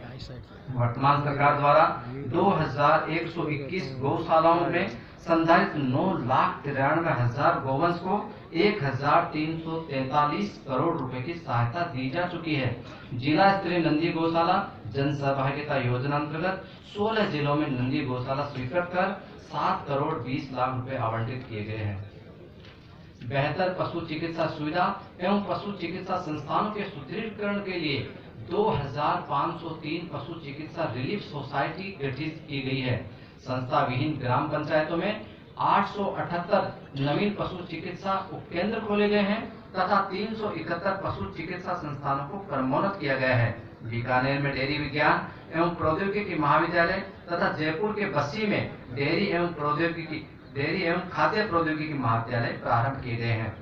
वर्तमान सरकार द्वारा 2121 गौशालाओं में संधारित 9,93,000 गौवंश को 1,343 करोड़ रुपए की सहायता दी जा चुकी है। जिला स्तरीय नंदी गौशाला जन सहभागिता योजना अंतर्गत 16 जिलों में नंदी गौशाला स्वीकृत कर 7 करोड़ 20 लाख रुपए आवंटित किए गए हैं। बेहतर पशु चिकित्सा सुविधा एवं पशु चिकित्सा संस्थानों के सुदृढ़ीकरण के लिए 2503 पशु चिकित्सा रिलीफ सोसाइटी गठित की गई है। संस्था विहीन ग्राम पंचायतों में 878 नवीन पशु चिकित्सा उपकेंद्र खोले गए हैं तथा 371 पशु चिकित्सा संस्थानों को क्रमोन्नत किया गया है। बीकानेर में डेयरी विज्ञान एवं प्रौद्योगिकी महाविद्यालय तथा जयपुर के बस्सी में डेयरी एवं खाद्य प्रौद्योगिकी महाविद्यालय प्रारंभ किए गए हैं।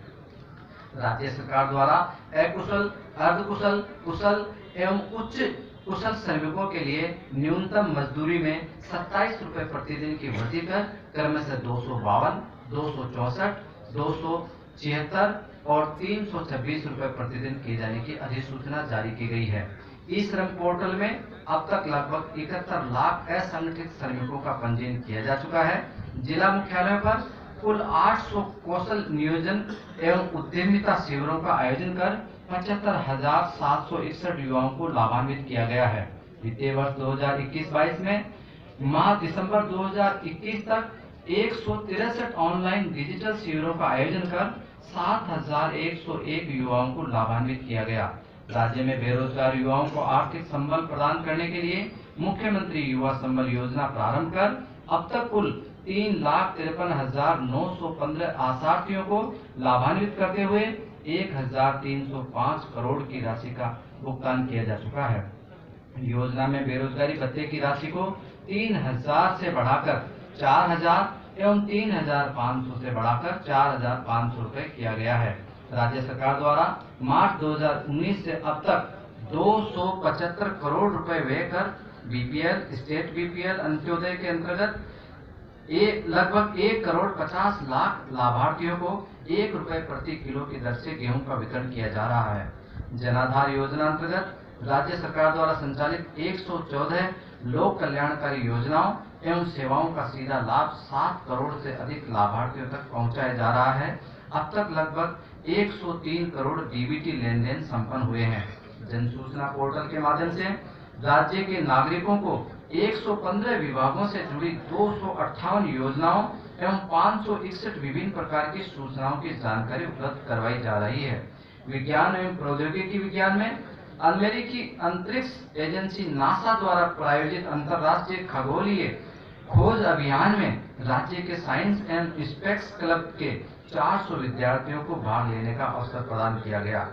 राज्य सरकार द्वारा अकुशल, अर्धकुशल, कुशल एवं उच्च कुशल श्रमिकों के लिए न्यूनतम मजदूरी में 27 रुपए प्रतिदिन की वृद्धि कर क्रम से 252, 264, 276 और 326 रुपए प्रतिदिन किए जाने की अधिसूचना जारी की गई है। ई श्रम पोर्टल में अब तक लगभग 71 लाख असंगठित श्रमिकों का पंजीयन किया जा चुका है। जिला मुख्यालयों पर कुल 800 कौशल नियोजन एवं उद्यमिता शिविरों का आयोजन कर 75,761 युवाओं को लाभान्वित किया गया है। वित्तीय वर्ष 2021-22 में माह दिसंबर 2021 तक 163 ऑनलाइन डिजिटल शिविरों का आयोजन कर 7,101 युवाओं को लाभान्वित किया गया। राज्य में बेरोजगार युवाओं को आर्थिक संबल प्रदान करने के लिए मुख्यमंत्री युवा संबल योजना प्रारंभ कर अब तक कुल 3,53,915 आशार्थियों को लाभान्वित करते हुए 1,305 करोड़ की राशि का भुगतान किया जा चुका है। योजना में बेरोजगारी भत्ते की राशि को 3,000 से बढ़ाकर 4,000 एवं 3,500 से बढ़ाकर 4,500 रुपए किया गया है। राज्य सरकार द्वारा मार्च 2019 से अब तक 275 करोड़ रुपए व्यय कर बीपीएल, स्टेट बीपीएल अंत्योदय के अंतर्गत लगभग 1 करोड़ 50 लाख लाभार्थियों को 1 रुपए प्रति किलो की दर से गेहूं का वितरण किया जा रहा है। जनाधार योजना अंतर्गत राज्य सरकार द्वारा संचालित 114 लोक कल्याणकारी योजनाओं एवं सेवाओं का सीधा लाभ 7 करोड़ से अधिक लाभार्थियों तक पहुंचाया जा रहा है। अब तक लगभग 103 करोड़ डीबीटी लेन देन संपन्न हुए हैं। जन सूचना पोर्टल के माध्यम से राज्य के नागरिकों को 115 विभागों से जुड़ी 258 योजनाओं एवं 561 विभिन्न प्रकार की सूचनाओं की जानकारी उपलब्ध करवाई जा रही है। विज्ञान एवं प्रौद्योगिकी विज्ञान में अमेरिकी अंतरिक्ष एजेंसी नासा द्वारा प्रायोजित अंतर्राष्ट्रीय खगोलीय खोज अभियान में राज्य के साइंस एंड स्पेस क्लब के 400 विद्यार्थियों को भाग लेने का अवसर प्रदान किया गया।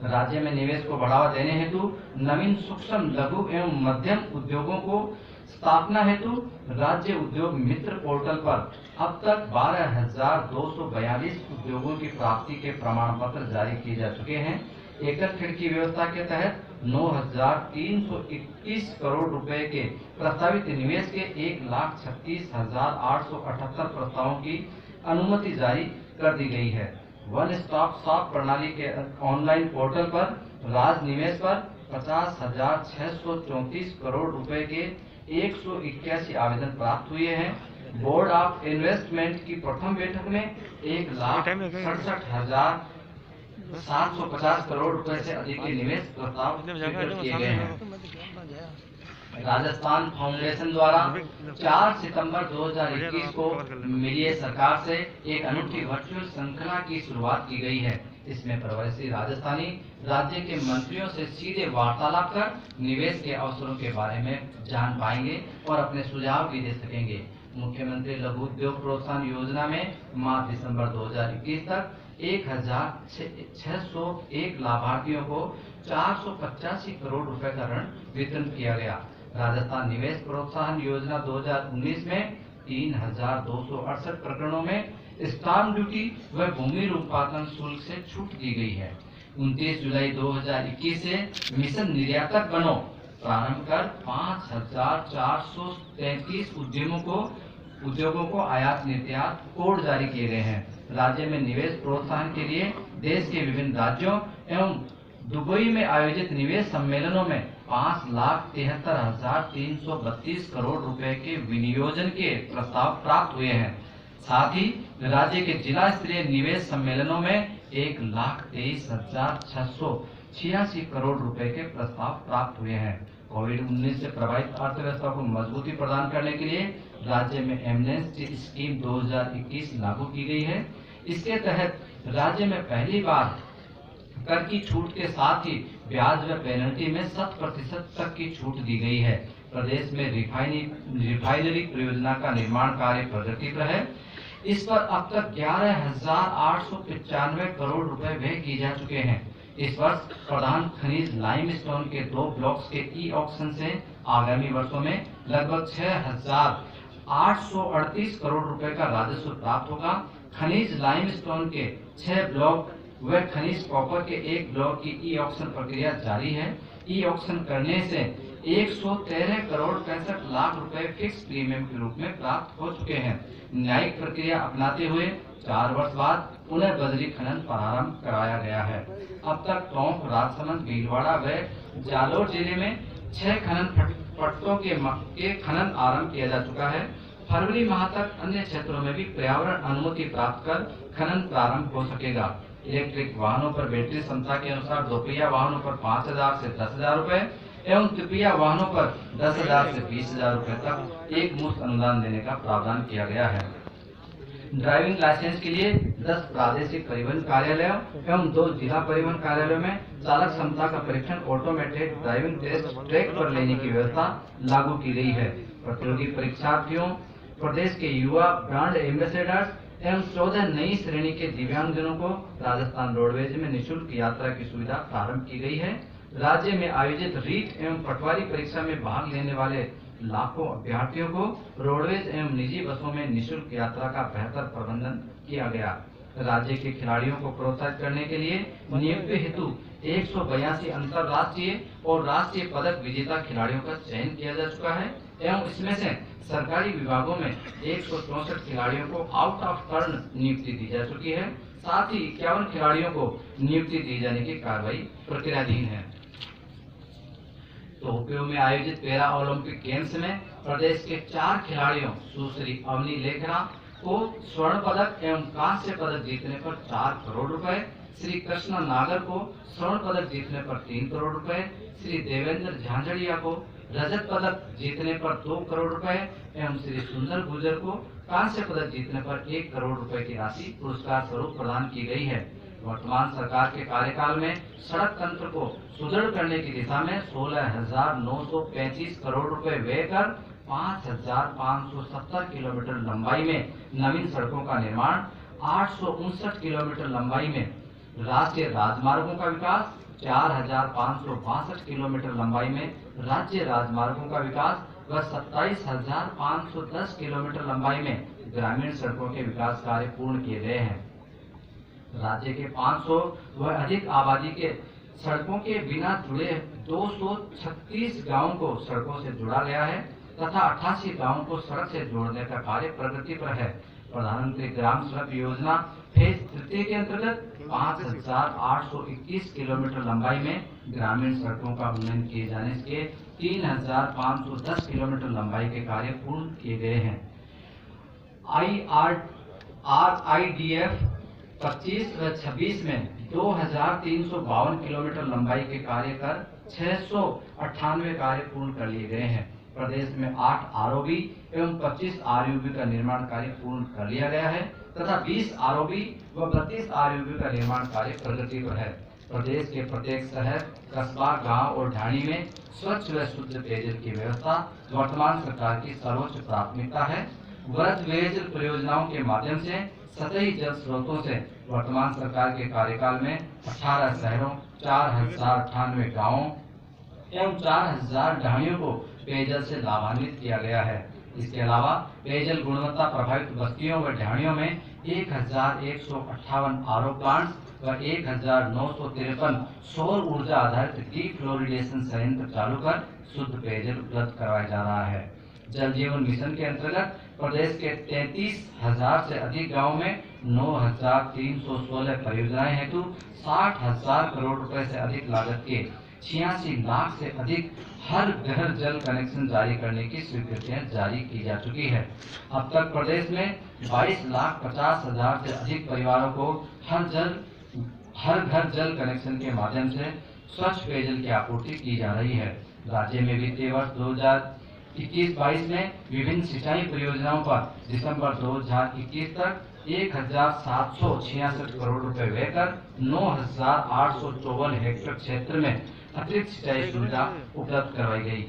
राज्य में निवेश को बढ़ावा देने हेतु नवीन सूक्ष्म, लघु एवं मध्यम उद्योगों को स्थापना हेतु राज्य उद्योग मित्र पोर्टल पर अब तक 12,242 उद्योगों की प्राप्ति के प्रमाण पत्र जारी किए जा चुके हैं। एकल खिड़की व्यवस्था के तहत 9,321 करोड़ रुपए के प्रस्तावित निवेश के 1,36,878 प्रस्तावों की अनुमति जारी कर दी गई है। वन स्टॉप शॉप प्रणाली के ऑनलाइन पोर्टल पर राज निवेश पर 50,634 करोड़ रुपए के 181 आवेदन प्राप्त हुए हैं। बोर्ड ऑफ इन्वेस्टमेंट की प्रथम बैठक में 1,67,750 करोड़ रुपए से अधिक के निवेश प्रस्ताव स्वीकृत किए गए हैं। राजस्थान फाउंडेशन द्वारा 4 सितंबर 2021 को मिलिए सरकार से एक अनूठी वर्चुअल श्रृंखला की शुरुआत की गई है। इसमें प्रवासी राजस्थानी राज्य के मंत्रियों से सीधे वार्तालाप कर निवेश के अवसरों के बारे में जान पाएंगे और अपने सुझाव भी दे सकेंगे। मुख्यमंत्री लघु उद्योग प्रोत्साहन योजना में मार्च दिसंबर 2021 तक 1601 लाभार्थियों को 485 करोड़ रुपए का ऋण वितरण किया गया। राजस्थान निवेश प्रोत्साहन योजना 2019 में 3268 प्रकरणों में स्टाम्प ड्यूटी व भूमि उत्पादन शुल्क से छूट दी गई है। 29 जुलाई 2021 से मिशन निर्यातक बनो प्रारंभ कर 5433 उद्योगों को आयात निर्यात कोड जारी किए गए हैं। राज्य में निवेश प्रोत्साहन के लिए देश के विभिन्न राज्यों एवं दुबई में आयोजित निवेश सम्मेलनों में 5,73,332 करोड़ रुपए के विनियोजन के प्रस्ताव प्राप्त हुए हैं। साथ ही राज्य के जिला स्तरीय निवेश सम्मेलनों में 1,23,686 करोड़ रुपए के प्रस्ताव प्राप्त हुए हैं। कोविड-19 से प्रभावित अर्थव्यवस्था को मजबूती प्रदान करने के लिए राज्य में एमनेस्टी स्कीम 2021 लागू की गई है। इसके तहत राज्य में पहली बार कर की छूट के साथ ही ब्याज व पेनल्टी में 100% तक की छूट दी गई है। प्रदेश में रिफाइनरी परियोजना का निर्माण कार्य प्रगति पर है। इस पर अब तक 11,895 करोड़ रुपए व्यय किए जा चुके हैं। इस वर्ष प्रधान खनिज लाइमस्टोन के 2 ब्लॉक्स के ई ऑक्शन से आगामी वर्षों में लगभग 6,838 करोड़ रुपए का राजस्व प्राप्त होगा। खनिज लाइमस्टोन के 6 ब्लॉक व खनिज कॉपर के 1 ब्लॉक की ई ऑक्शन प्रक्रिया जारी है। ई ऑक्शन करने से 113 करोड़ 65 लाख रुपए फिक्स प्रीमियम के रूप में प्राप्त हो चुके हैं। न्यायिक प्रक्रिया अपनाते हुए 4 वर्ष बाद पुनः बजरी खनन प्रारंभ कराया गया है। अब तक टोंक, राजसमंद, भीलवाड़ा व जालोर जिले में 6 खनन पट्टों के खनन आरंभ किया जा चुका है। फरवरी माह तक अन्य क्षेत्रों में भी पर्यावरण अनुमति प्राप्त कर खनन प्रारंभ हो सकेगा। इलेक्ट्रिक वाहनों पर बैटरी क्षमता के अनुसार दोपहिया वाहनों पर 5,000 से 10,000 रुपए एवं तिपहिया वाहनों पर 10,000 से 20,000 रुपए तक एक मुश्त अनुदान देने का प्रावधान किया गया है। ड्राइविंग लाइसेंस के लिए 10 प्रादेशिक परिवहन कार्यालयों एवं 2 जिला परिवहन कार्यालयों में चालक क्षमता का परीक्षण ऑटोमेटेड ड्राइविंग टेस्ट ट्रैक पर लेने की व्यवस्था लागू की गई है। प्रतियोगी परीक्षार्थियों, प्रदेश के युवा ब्रांड एम्बेसडर्स एवं 14 नई श्रेणी के दिव्यांगजनों को राजस्थान रोडवेज में निःशुल्क यात्रा की सुविधा प्रारंभ की गई है। राज्य में आयोजित रीट एवं पटवारी परीक्षा में भाग लेने वाले लाखों अभ्यर्थियों को रोडवेज एवं निजी बसों में निःशुल्क यात्रा का बेहतर प्रबंधन किया गया। राज्य के खिलाड़ियों को प्रोत्साहित करने के लिए नियुक्ति हेतु 182 अंतर्राष्ट्रीय और राष्ट्रीय पदक विजेता खिलाड़ियों का चयन किया जा चुका है एवं इसमें से सरकारी विभागों में 164 खिलाड़ियों को आउट ऑफ टर्न नियुक्ति दी जा चुकी है। साथ ही 51 खिलाड़ियों को नियुक्ति दी जाने की कार्रवाई प्रक्रियाधीन है। टोक्यो में आयोजित पैरा ओलंपिक गेम्स में प्रदेश के 4 खिलाड़ियों सुश्री अवनी लेखरा को स्वर्ण पदक एवं कांस्य पदक जीतने पर 4 करोड़ रुपए, श्री कृष्णा नागर को स्वर्ण पदक जीतने पर 3 करोड़ रुपए, श्री देवेंद्र झांझड़िया को रजत पदक जीतने पर 2 करोड़ रुपए एवं श्री सुंदर गुर्जर को कांस्य पदक जीतने पर 1 करोड़ रुपए की राशि पुरस्कार स्वरूप प्रदान की गई है। वर्तमान सरकार के कार्यकाल में सड़क तंत्र को सुदृढ़ करने की दिशा में 16,935 करोड़ रुपए व्यय कर 5,570 किलोमीटर लंबाई में नवीन सड़कों का निर्माण, 859 किलोमीटर लंबाई में राष्ट्रीय राजमार्गों का विकास, 4,562 किलोमीटर लंबाई में राज्य राजमार्गों का विकास व 27,510 किलोमीटर लंबाई में ग्रामीण सड़कों के विकास कार्य पूर्ण किए गए हैं। राज्य के 500 व अधिक आबादी के सड़कों के बिना जुड़े 236 गांवों को सड़कों से जोड़ा गया है तथा 88 गांवों को सड़क से जोड़ने का कार्य प्रगति पर है। प्रधानमंत्री ग्राम सड़क योजना फेज 3 के अंतर्गत 5,821 किलोमीटर लंबाई में ग्रामीण सड़कों का उन्नयन किए जाने के 3,510 किलोमीटर लंबाई के कार्य पूर्ण किए गए हैं। RIDF 25 व 26 में 2,352 किलोमीटर लंबाई के कार्य कर 698 कार्य पूर्ण कर लिए गए हैं। प्रदेश में 8 ROB एवं 25 RUB का निर्माण कार्य पूर्ण कर लिया गया है। तथा 20 आरओबी व 32 आरओबी का निर्माण कार्य प्रगति पर है। प्रदेश के प्रत्येक शहर, कस्बा, गांव और ढाणी में स्वच्छ व शुद्ध पेयजल की व्यवस्था वर्तमान सरकार की सर्वोच्च प्राथमिकता है। वृहद पेयजल परियोजनाओं के माध्यम से सतही जल स्रोतों से वर्तमान सरकार के कार्यकाल में 18 शहरों, 4098 गाँवों एवं 4000 ढाणियों को पेयजल से लाभान्वित किया गया है। इसके अलावा पेयजल गुणवत्ता प्रभावित बस्तियों व ढाणियों में 1158 आरओ प्लांट्स व 1953 सौर ऊर्जा आधारित डीफ्लोरिडेशन संयंत्र चालू कर शुद्ध पेयजल उपलब्ध करवाया जा रहा है। जल जीवन मिशन के अंतर्गत प्रदेश के 33,000 से अधिक गाँव में 9,316 परियोजनाएं हेतु 60,000 करोड़ रुपए से अधिक लागत के 86 लाख से अधिक हर घर जल कनेक्शन जारी करने की स्वीकृतियां जारी की जा चुकी है। अब तक प्रदेश में 22,50,000 से अधिक परिवारों को हर घर जल कनेक्शन के माध्यम से स्वच्छ पेयजल की आपूर्ति की जा रही है। राज्य में वित्तीय वर्ष 2021-22 में विभिन्न सिंचाई परियोजनाओं पर दिसंबर 2021 तक 1,766 करोड़ रुपए व्यय कर 9,854 हेक्टेयर क्षेत्र में अतिरिक्त सिंचाई सुविधा उपलब्ध करवाई गई।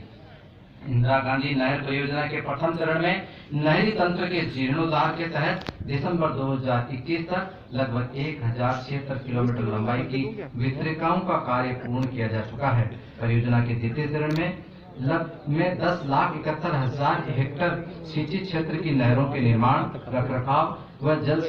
इंदिरा गांधी नहर परियोजना के प्रथम चरण में नहरी तंत्र के जीर्णोद्धार के तहत दिसंबर 2021 तक लगभग 1076 किलोमीटर लंबाई की वितरिकाओं का कार्य पूर्ण किया जा चुका है। परियोजना के द्वितीय चरण में 10,71,000 हेक्टेयर सिंचित क्षेत्र की नहरों के निर्माण, रखरखाव व जल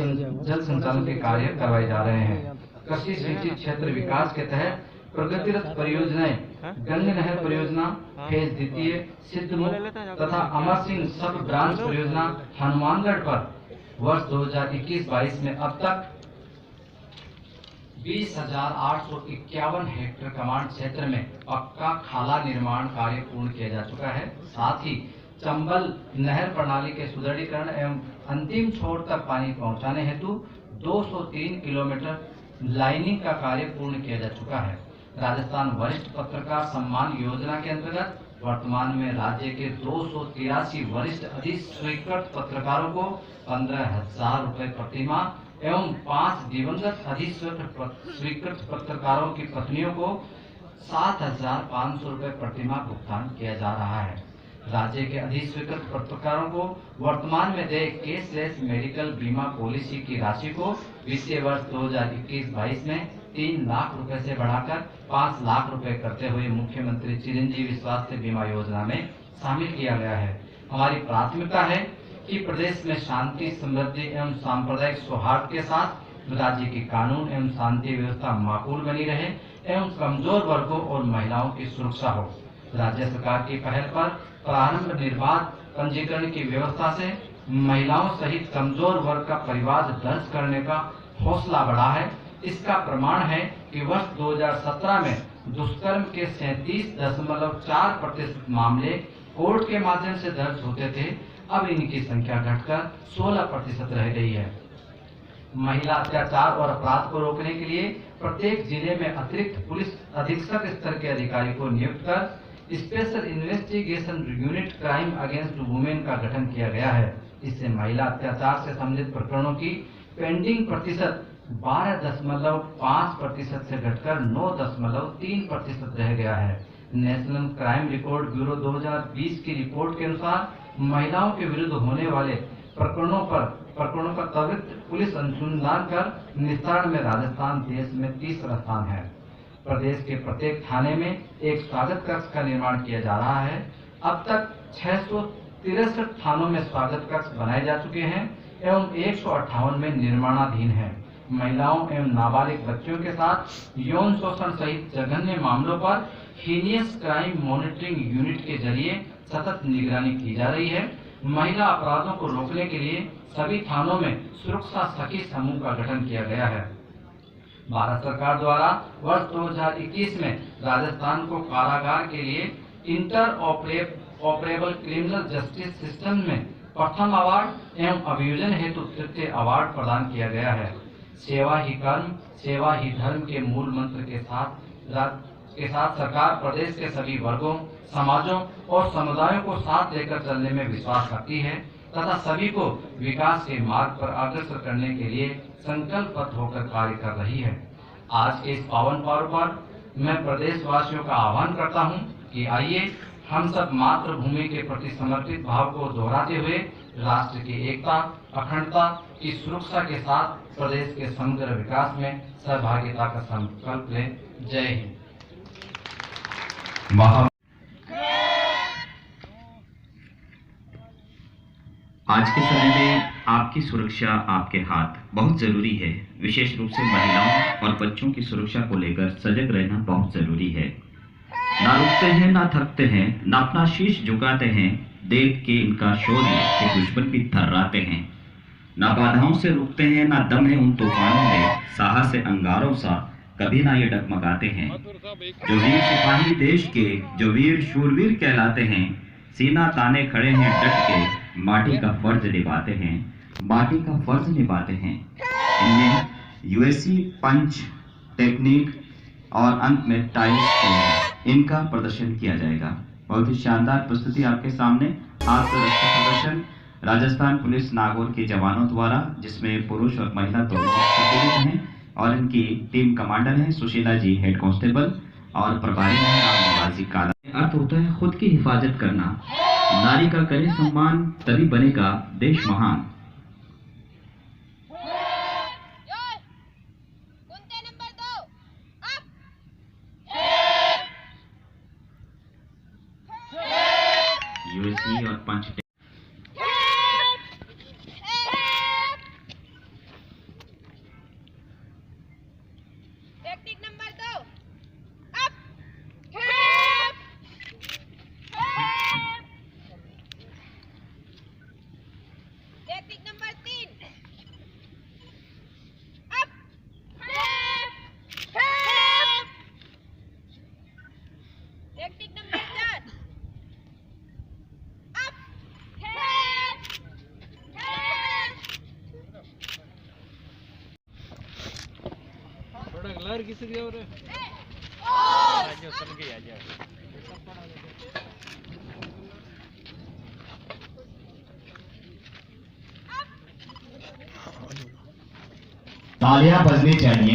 संचालन के कार्य करवाए जा रहे हैं। कृषि सिंचित क्षेत्र विकास के तहत प्रगतिरत परियोजनाएं गंग नहर परियोजना फेज द्वितीय, सिद्धमुख तथा अमर सिंह सब ब्रांच परियोजना हनुमानगढ़ पर वर्ष 2021-22 में अब तक 20,851 हेक्टेयर कमांड क्षेत्र में पक्का खाला निर्माण कार्य पूर्ण किया जा चुका है। साथ ही चंबल नहर प्रणाली के सुदृढ़ीकरण एवं अंतिम छोर तक पानी पहुंचाने हेतु 203 किलोमीटर लाइनिंग का कार्य पूर्ण किया जा चुका है। राजस्थान वरिष्ठ पत्रकार सम्मान योजना के अंतर्गत वर्तमान में राज्य के 283 वरिष्ठ अधिस्वीकृत पत्रकारों को 15,000 रुपए प्रतिमाह एवं 5 दिवंगत अधिस्वीकृत पत्रकारों की पत्नियों को 7,500 रुपए प्रतिमाह भुगतान किया जा रहा है। राज्य के अधिस्वीकृत पत्रकारों को वर्तमान में देय केसलेस मेडिकल बीमा पॉलिसी की राशि को वित्तीय वर्ष 2021-22 में 3 लाख रुपए से बढ़ाकर 5 लाख रुपए करते हुए मुख्यमंत्री चिरंजीवी स्वास्थ्य बीमा योजना में शामिल किया गया है। हमारी प्राथमिकता है कि प्रदेश में शांति, समृद्धि एवं सांप्रदायिक सौहार्द के साथ राज्य की कानून एवं शांति व्यवस्था माकूल बनी रहे एवं कमजोर वर्गों और महिलाओं की सुरक्षा हो। राज्य सरकार की पहल पर प्रारंभ निर्बाध पंजीकरण की व्यवस्था से महिलाओं सहित कमजोर वर्ग का परिवार दर्ज करने का हौसला बढ़ा है। इसका प्रमाण है कि वर्ष 2017 में दुष्कर्म के 37.4% मामले कोर्ट के माध्यम से दर्ज होते थे, अब इनकी संख्या घटकर 16% रह गई है। महिला अत्याचार और अपराध को रोकने के लिए प्रत्येक जिले में अतिरिक्त पुलिस अधीक्षक स्तर के अधिकारी को नियुक्त कर special investigation unit crime against women का गठन किया गया है। इससे महिला अत्याचार से संबंधित प्रकरणों की पेंडिंग प्रतिशत 12.5% से घटकर 9.3% रह गया है। नेशनल क्राइम रिकॉर्ड ब्यूरो 2020 की रिपोर्ट के अनुसार महिलाओं के विरुद्ध होने वाले प्रकरणों का त्वरित पुलिस अनुसंधान कर निस्तारण में राजस्थान देश में 30वां स्थान है। प्रदेश के प्रत्येक थाने में एक स्वागत कक्ष का निर्माण किया जा रहा है। अब तक 663 थानों में स्वागत कक्ष बनाए जा चुके हैं एवं 158 में निर्माणाधीन है। महिलाओं एवं नाबालिग बच्चों के साथ यौन शोषण सहित जघन्य मामलों पर हीनियस क्राइम मॉनिटरिंग यूनिट के जरिए सतत निगरानी की जा रही है। महिला अपराधों को रोकने के लिए सभी थानों में सुरक्षा सखी समूह का गठन किया गया है। भारत सरकार द्वारा वर्ष 2021 में राजस्थान को कारागार के लिए inter operable criminal justice system में प्रथम अवार्ड एवं अभियोजन हेतु तृतीय अवार्ड प्रदान किया गया है। सेवा ही कर्म, सेवा ही धर्म के मूल मंत्र के साथ सरकार प्रदेश के सभी वर्गों, समाजों और समुदायों को साथ लेकर चलने में विश्वास रखती है। तथा सभी को विकास के मार्ग पर अग्रसर करने के लिए संकल्पबद्ध होकर कार्य कर रही है। आज के इस पावन पर्व पर मैं प्रदेशवासियों का आह्वान करता हूं कि आइए हम सब मातृभूमि के प्रति समर्पित भाव को दोहराते हुए राष्ट्र की एकता, अखंडता की सुरक्षा के साथ प्रदेश के समग्र विकास में सहभागिता का संकल्प लें। जय हिंद। आज के समय में आपकी सुरक्षा आपके हाथ बहुत जरूरी है। विशेष रूप से महिलाओं और बच्चों की सुरक्षा को लेकर सजग रहना बहुत जरूरी है। ना रुकते हैं, ना थकते हैं, ना अपना शीश झुकाते हैं। देख के इनका शौर्य के दुश्मन भी थर्राते हैं। ना बाधाओं से रुकते हैं, ना दम है उन तूफानों में। साहस से अंगारों सा कभी ना ये डगमगाते हैं। जो वीर सिपाही देश के, जो वीर शूरवीर कहलाते हैं, सीना ताने खड़े हैं डट के, माटी का फर्ज निभाते हैं, माटी का फर्ज निभाते हैं। इनमें यूएससी पंच टेक्निक और अंत में टाइल्स इनका प्रदर्शन किया जाएगा। बहुत ही शानदार प्रस्तुति आपके सामने। आज का रक्षा प्रदर्शन राजस्थान पुलिस नागौर के जवानों द्वारा, जिसमें पुरुष और महिला दोनों सम्मिलित हैं, और इनकी टीम कमांडर हैं सुशीला जी हेड कांस्टेबल, और प्रभारी हैं राम निवासी काला। अर्थ होता है खुद की हिफाजत करना। नारी का करे सम्मान, तभी बनेगा देश महान। यूएससी और पंच तालियां बजनी चाहिए।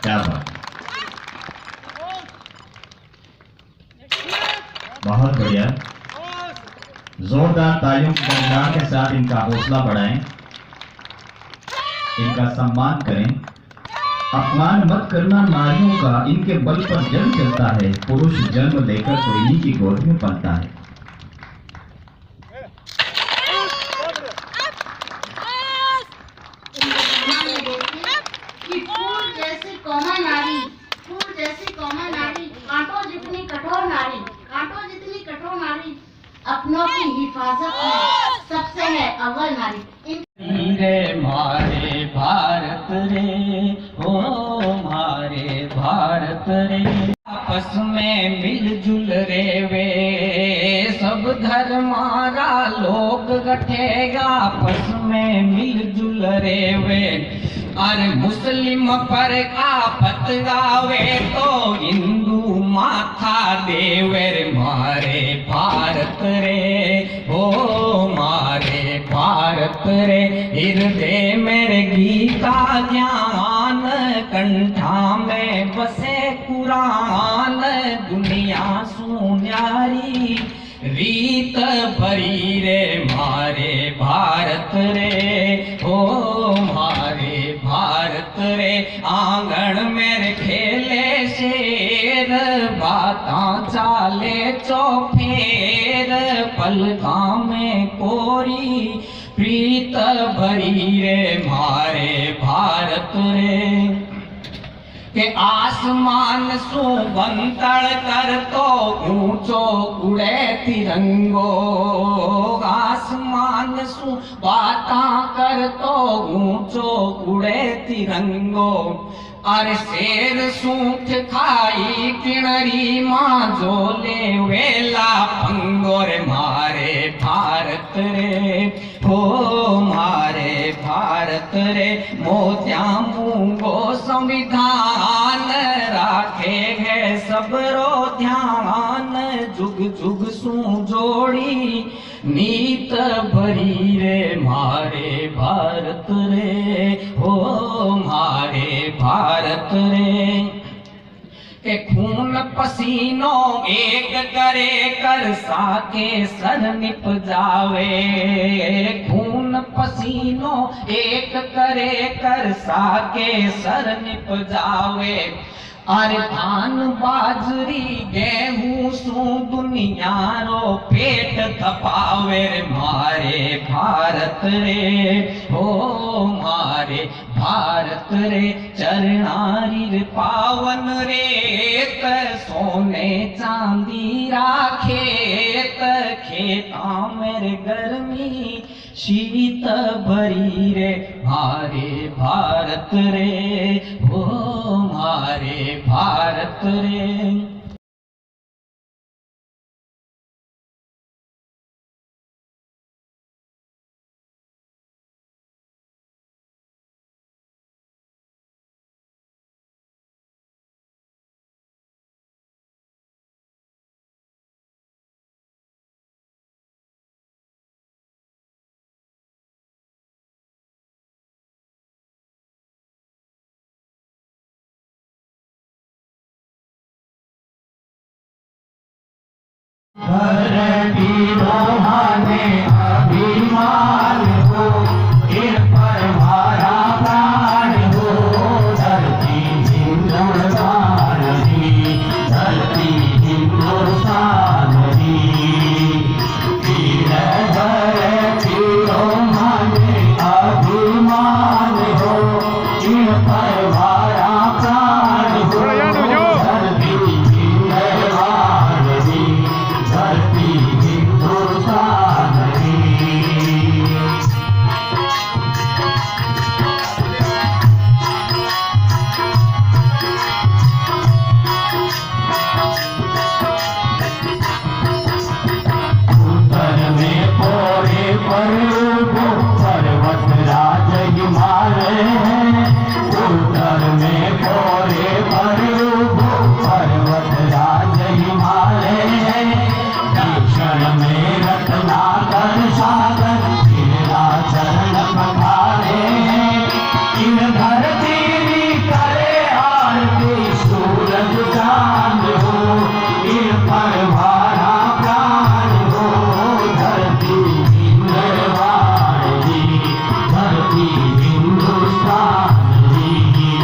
क्या बात, बहुत बढ़िया। जोरदार तालियों की गंगार के साथ इनका हौसला बढ़ाएं, इनका सम्मान करें। अपमान मत करना नारियों का, इनके बल पर जन्म चलता है। पुरुष जन्म लेकर तो इन्हीं की गोद में पलता है। अपनों की हिफाजत में सबसे है अव्वल नारी। रे मारे भारत रे, ओ मारे भारत रे, आपस में मिलजुल रे वे, सब धर्मारा लोग गठेगा आपस में मिलजुल रे वे। अरे मुस्लिम पर आफत गावे तो हिंदू माथा देवे रे। मारे भारत रे, ओ मारे भारत रे, हृदय मेरे गीता ज्ञान, कंठा में बसे कुरान, दुनिया सुन्यारी रीत भरी रे। मारे भारत रे, ओ मारे भारत रे, आंगन मेरे खेले शेर, बातां चाले चौफेर, पलका में कोरी प्रीत भरी रे। मारे भारत रे, के आसमान सु बंतड़ कर तो ऊंचो उड़े तिरंगो, आसमान सु बाता कर तो ऊंचो उड़े तिरंगो। अरे शेर सूठ खाई किणरी माँ जोले वेला पंगोर। मारे भारत रे, हो मारे भारत रे, मोत्या मूंगो संविधान रा राखे है सबरो ध्यान, जुग जुग सू जोड़ी नीत भरी रे मारे भारत रे, हो मारे भारत रे। के खून पसीनो एक करे कर साके सर निप जावे, खून पसीनो एक करे कर साके सर निप जावे। अरे धान बाजरी गेहूं सू दुनिया रो पेट तपावे मारे भारत रे, हो मारे भारत रे। चरणारी पावन रेत सोने चांदी राखे, खेता मेरे गर्मी शीत भरी रे मारे भारत रे, हो मारे भारत रे। धरती रोहाने अभिमान हो, इन पर हमारा प्राण हो। धरती हिंदुस्तान की, धरती हिंदुस्तान की। वीर धरती रोहाने अभिमान हो, इन पर हमारा प्राण हो। धरती हिंदुस्तान की, धरती हिंदुस्तान की। उत्तर में पोरे पर्वत राज हिमालय है। उत्तर में पोरे पर्वत राज हिमालय है। दक्षिण में रत्नाकर सागर चरण पखारे। इन धरती करे आरती सूरज चांद हो, इन पर हमारा प्राण हो। धरती हिंदुस्तान की, धरती हिंदुस्तान की।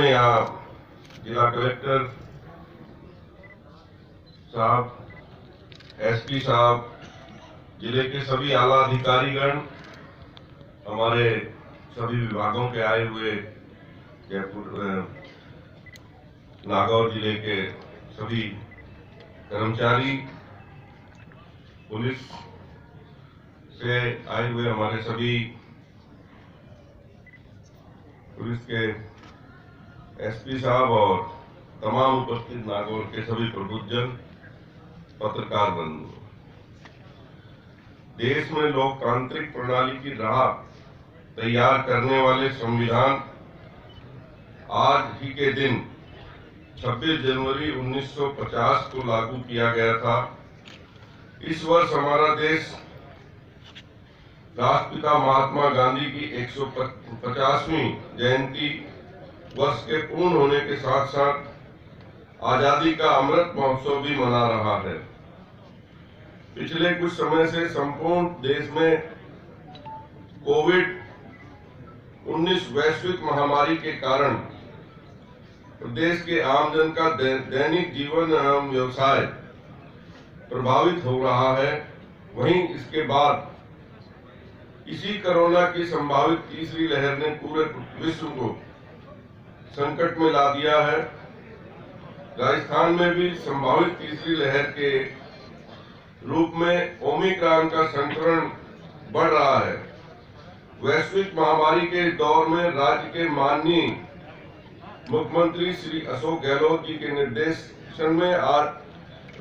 यहाँ जिला कलेक्टर साहब, एसपी साहब, जिले के सभी आला अधिकारीगण, हमारे सभी विभागों के आए हुए जयपुर नागौर जिले के सभी कर्मचारी, पुलिस से आए हुए हमारे सभी पुलिस के एसपी साहब और तमाम उपस्थित नागौर के सभी प्रबुद्धजन, पत्रकार बंधु, देश में लोकतांत्रिक प्रणाली की राह तैयार करने वाले संविधान आज ही के दिन 26 जनवरी 1950 को लागू किया गया था। इस वर्ष हमारा देश राष्ट्रपिता महात्मा गांधी की 150वीं जयंती वर्ष के पूर्ण होने के साथ साथ आजादी का अमृत महोत्सव भी मना रहा है। पिछले कुछ समय से संपूर्ण देश में कोविड-19 वैश्विक महामारी के कारण प्रदेश के आमजन का दैनिक जीवन एवं व्यवसाय प्रभावित हो रहा है। वहीं इसके बाद इसी कोरोना की संभावित तीसरी लहर ने पूरे विश्व को संकट में ला दिया है। राजस्थान में भी संभावित तीसरी लहर के रूप में ओमिक्रॉन का संक्रमण बढ़ रहा है। वैश्विक महामारी के दौर में राज्य के माननीय मुख्यमंत्री श्री अशोक गहलोत जी के निर्देशन में आज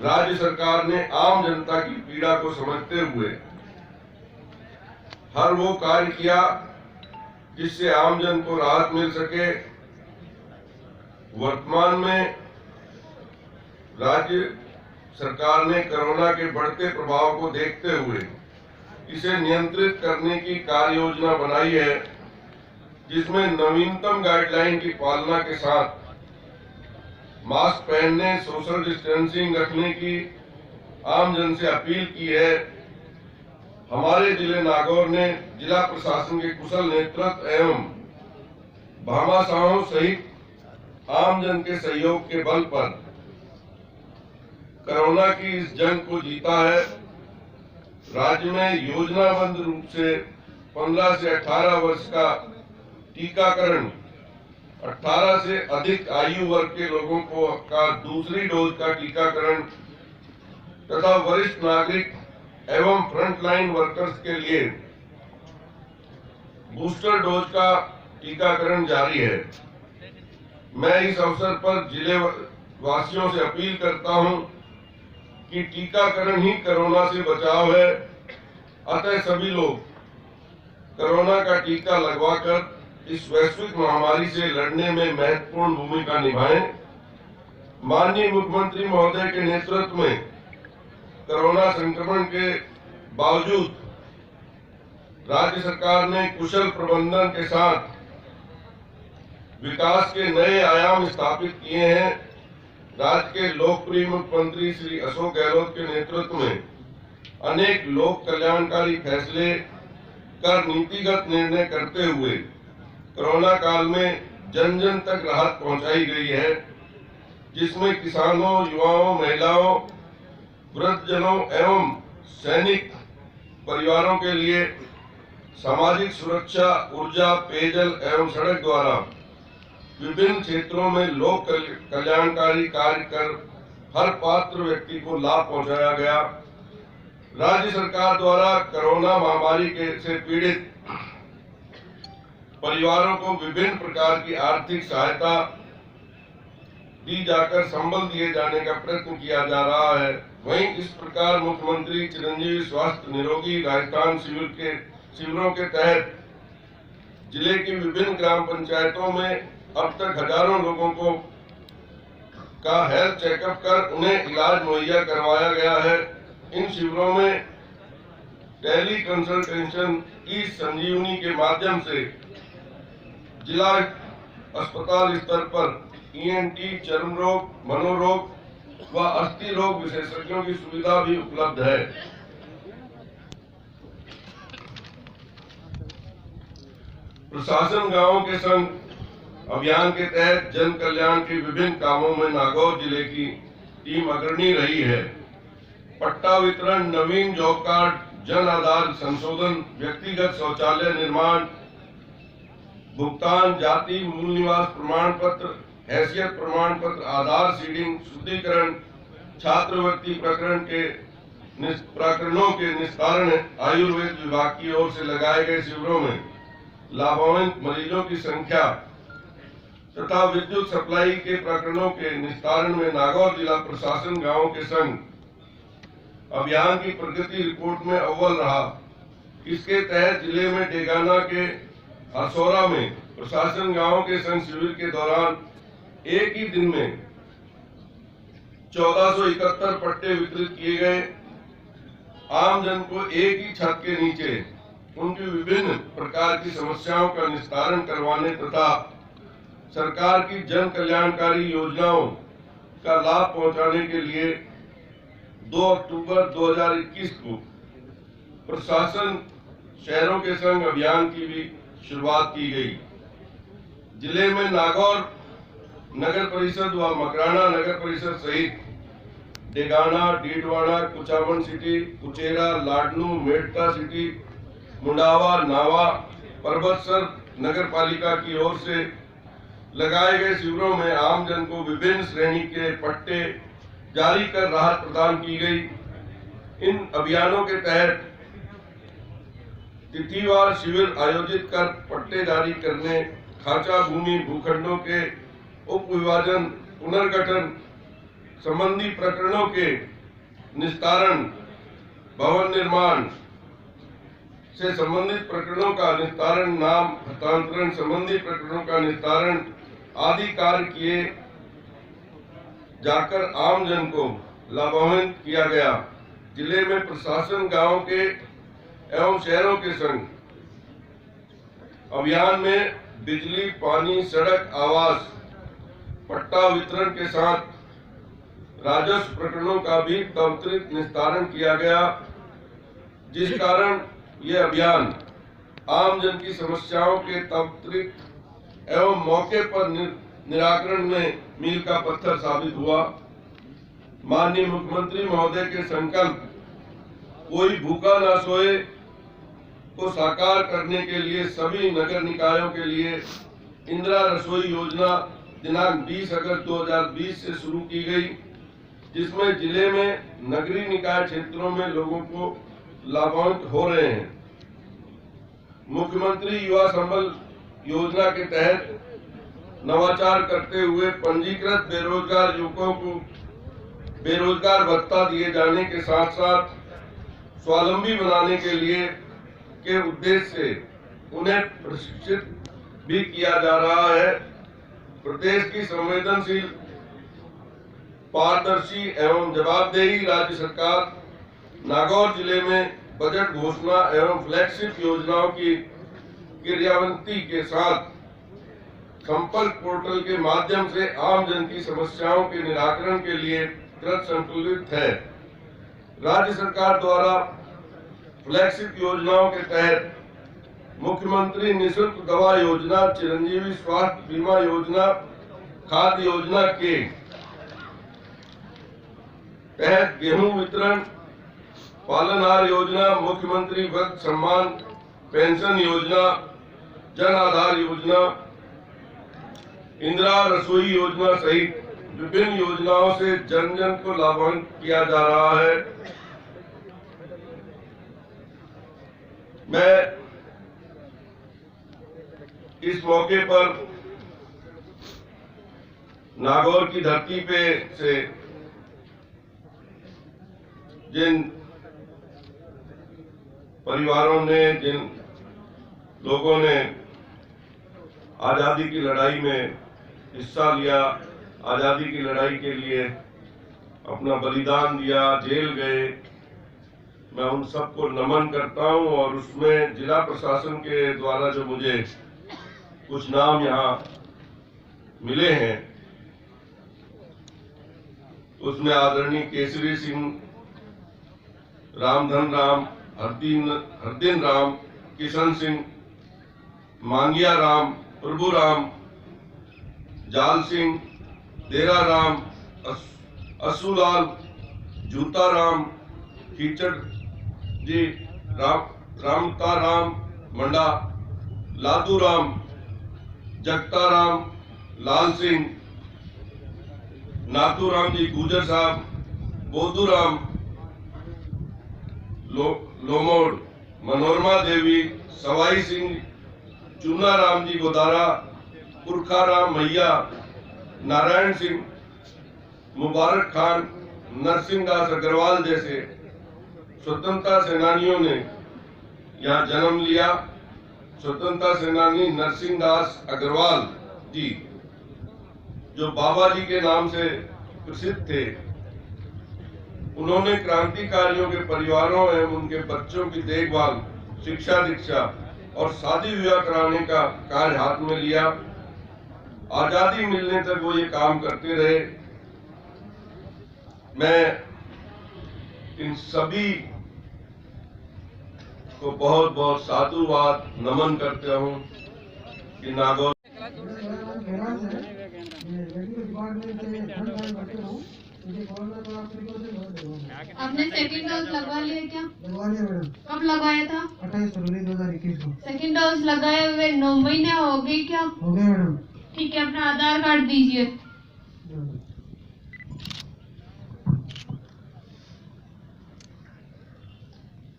राज्य सरकार ने आम जनता की पीड़ा को समझते हुए हर वो कार्य किया जिससे आमजन को राहत मिल सके। वर्तमान में राज्य सरकार ने कोरोना के बढ़ते प्रभाव को देखते हुए इसे नियंत्रित करने की कार्य योजना बनाई है, जिसमें नवीनतम गाइडलाइन की पालना के साथ मास्क पहनने, सोशल डिस्टेंसिंग रखने की आमजन से अपील की है। हमारे जिले नागौर ने जिला प्रशासन के कुशल नेतृत्व एवं भामाशाहों सहित आमजन के सहयोग के बल पर कोरोना की इस जंग को जीता है। राज्य में योजनाबद्ध रूप से 15 से 18 वर्ष का टीकाकरण, 18 से अधिक आयु वर्ग के लोगों को का दूसरी डोज का टीकाकरण तथा वरिष्ठ नागरिक एवं फ्रंटलाइन वर्कर्स के लिए बूस्टर डोज का टीकाकरण जारी है। मैं इस अवसर पर जिले वासियों से अपील करता हूं कि टीकाकरण ही कोरोना से बचाव है। अतः सभी लोग कोरोना का टीका लगवाकर इस वैश्विक महामारी से लड़ने में महत्वपूर्ण भूमिका निभाएं। माननीय मुख्यमंत्री महोदय के नेतृत्व में कोरोना संक्रमण के बावजूद राज्य सरकार ने कुशल प्रबंधन के साथ विकास के नए आयाम स्थापित किए हैं। राज्य के लोकप्रिय मुख्यमंत्री श्री अशोक गहलोत के नेतृत्व में अनेक लोक कल्याणकारी फैसले कर नीतिगत निर्णय करते हुए कोरोना काल में जन जन तक राहत पहुंचाई गई है, जिसमें किसानों, युवाओं, महिलाओं, वृद्धजनों एवं सैनिक परिवारों के लिए सामाजिक सुरक्षा, ऊर्जा, पेयजल एवं सड़क द्वारा विभिन्न क्षेत्रों में लोक कल्याणकारी कार्य कर हर पात्र व्यक्ति को लाभ पहुंचाया गया। राज्य सरकार द्वारा कोरोना महामारी से पीड़ित परिवारों को विभिन्न प्रकार की आर्थिक सहायता दी जाकर संबल दिए जाने का प्रयत्न किया जा रहा है। वहीं इस प्रकार मुख्यमंत्री चिरंजीवी स्वास्थ्य निरोगी राजस्थान शिविरों के तहत जिले की विभिन्न ग्राम पंचायतों में अब तक हजारों लोगों को का हेल्थ चेकअप कर उन्हें इलाज मुहैया करवाया गया है। इन शिविरों में टेली कंसल्टेशन ई संजीवनी के माध्यम से जिला अस्पताल स्तर पर ईएनटी, चर्म रोग, मनोरोग व अस्थि रोग विशेषज्ञों की सुविधा भी उपलब्ध है। प्रशासन गांवों के संग अभियान के तहत जन कल्याण के विभिन्न कामों में नागौर जिले की टीम अग्रणी रही है। पट्टा वितरण, नवीन जॉब कार्ड, जन आधार संशोधन, व्यक्तिगत शौचालय निर्माण, भुगतान, जाति मूल निवास प्रमाण पत्र, हैसियत प्रमाण पत्र, आधार सीडिंग, शुद्धिकरण, छात्रवृत्ति प्रकरणों के निस्तारण, आयुर्वेद विभाग की ओर से लगाए गए शिविरों में लाभान्वित मरीजों की संख्या तथा विद्युत सप्लाई के प्रकरणों के निस्तारण में नागौर जिला प्रशासन गांवों के संग अभियान की प्रगति रिपोर्ट में अव्वल रहा। इसके तहत जिले में डेगाना के हरसौरा में प्रशासन गांवों के संग शिविर के दौरान एक ही दिन में 1471 पट्टे वितरित किए गए। आम जन को एक ही छत के नीचे उनकी विभिन्न प्रकार की समस्याओं का निस्तारण करवाने तथा सरकार की जन कल्याणकारी योजनाओं का लाभ पहुंचाने के लिए 2 अक्टूबर 2021 को प्रशासन शहरों के संग अभियान की भी शुरुआत की गई। जिले में नागौर नगर परिषद व मकराना नगर परिषद सहित डेगाना, डीडवाना, कुचामन सिटी, कुचेरा, लाडनू, मेड़ता सिटी, मुंडावा, नावा, परबतसर नगर पालिका की ओर से लगाए गए शिविरों में आम जन को विभिन्न श्रेणी के पट्टे जारी कर राहत प्रदान की गई। इन अभियानों के तहत तिथिवार शिविर आयोजित कर पट्टे जारी करने, खाचा भूमि भूखंडों के उप विभाजन, पुनर्गठन संबंधी प्रकरणों के निस्तारण, भवन निर्माण से संबंधित प्रकरणों का निस्तारण, नाम हस्तांतरण संबंधी प्रकरणों का निस्तारण आदि कार्य किए जाकर आम जन को लाभान्वित किया गया। जिले में प्रशासन गांव के एवं शहरों के संग अभियान में बिजली, पानी, सड़क, आवास, पट्टा वितरण के साथ राजस्व प्रकरणों का भी त्वरित निस्तारण किया गया, जिस कारण यह अभियान आम जन की समस्याओं के त्वरित एवं मौके पर निराकरण में मील का पत्थर साबित हुआ। माननीय मुख्यमंत्री महोदय के संकल्प कोई भूखा ना सोए को साकार करने के लिए सभी नगर निकायों के लिए इंदिरा रसोई योजना दिनांक 20 अगस्त 2020 से शुरू की गई, जिसमें जिले में नगरीय निकाय क्षेत्रों में लोगों को लाभान्वित हो रहे हैं। मुख्यमंत्री युवा संबल योजना के तहत नवाचार करते हुए पंजीकृत बेरोजगार युवकों को बेरोजगार भत्ता दिए जाने के साथ साथ स्वावलंबी बनाने के लिए के उद्देश्य से उन्हें प्रशिक्षित भी किया जा रहा है। प्रदेश की संवेदनशील, पारदर्शी एवं जवाबदेही राज्य सरकार नागौर जिले में बजट घोषणा एवं फ्लैगशिप योजनाओं की क्रियान्वयन के साथ संपर्क पोर्टल के माध्यम से आम जन की समस्याओं के निराकरण के लिए कृत संकल्पित है। राज्य सरकार द्वारा फ्लैगशिप योजनाओं के तहत मुख्यमंत्री निःशुल्क दवा योजना, चिरंजीवी स्वास्थ्य बीमा योजना, खाद्य योजना के तहत गेहूं वितरण, पालनहार योजना, मुख्यमंत्री वृद्ध सम्मान पेंशन योजना, जन आधार योजना, इंदिरा रसोई योजना सहित विभिन्न योजनाओं से जन जन को लाभान्वित किया जा रहा है। मैं इस मौके पर नागौर की धरती पे से जिन परिवारों ने, जिन लोगों ने आजादी की लड़ाई में हिस्सा लिया, आजादी की लड़ाई के लिए अपना बलिदान दिया, जेल गए, मैं उन सबको नमन करता हूं। और उसमें जिला प्रशासन के द्वारा जो मुझे कुछ नाम यहाँ मिले हैं, उसमें आदरणीय केसरी सिंह, रामधन राम, हरदीन राम, किशन सिंह, मांगिया राम, प्रभु राम, जाल सिंह, देरा राम, असुलाल, जूता राम, कीचड़ जी, रामता राम मंडा, लादू राम, जगता राम, लाल सिंह, नाथू राम जी गुजर साहब, बोधू राम, लोमोड़, मनोरमा देवी, सवाई सिंह, चूना राम जी गोदारा, पुरखा राम मैया, नारायण सिंह, मुबारक खान, नरसिंहदास अग्रवाल जैसे स्वतंत्रता सेनानियों ने यहाँ जन्म लिया। स्वतंत्रता सेनानी नरसिंहदास अग्रवाल जी, जो बाबा जी के नाम से प्रसिद्ध थे, उन्होंने क्रांतिकारियों के परिवारों एवं उनके बच्चों की देखभाल, शिक्षा दीक्षा और शादी विवाह कराने का कार्य हाथ में लिया। आजादी मिलने तक वो ये काम करते रहे। मैं इन सभी को बहुत बहुत साधुवाद नमन करता हूँ कि नागौर आपने सेकंड डोज लगवा लिया क्या? लगवा लिया मैडम। कब लगवाया था? 28 फरवरी 2021 को। सेकंड डोज लगाए हुए 9 महीने हो गए क्या? हो गए मैडम। ठीक है, अपना आधार कार्ड दीजिए।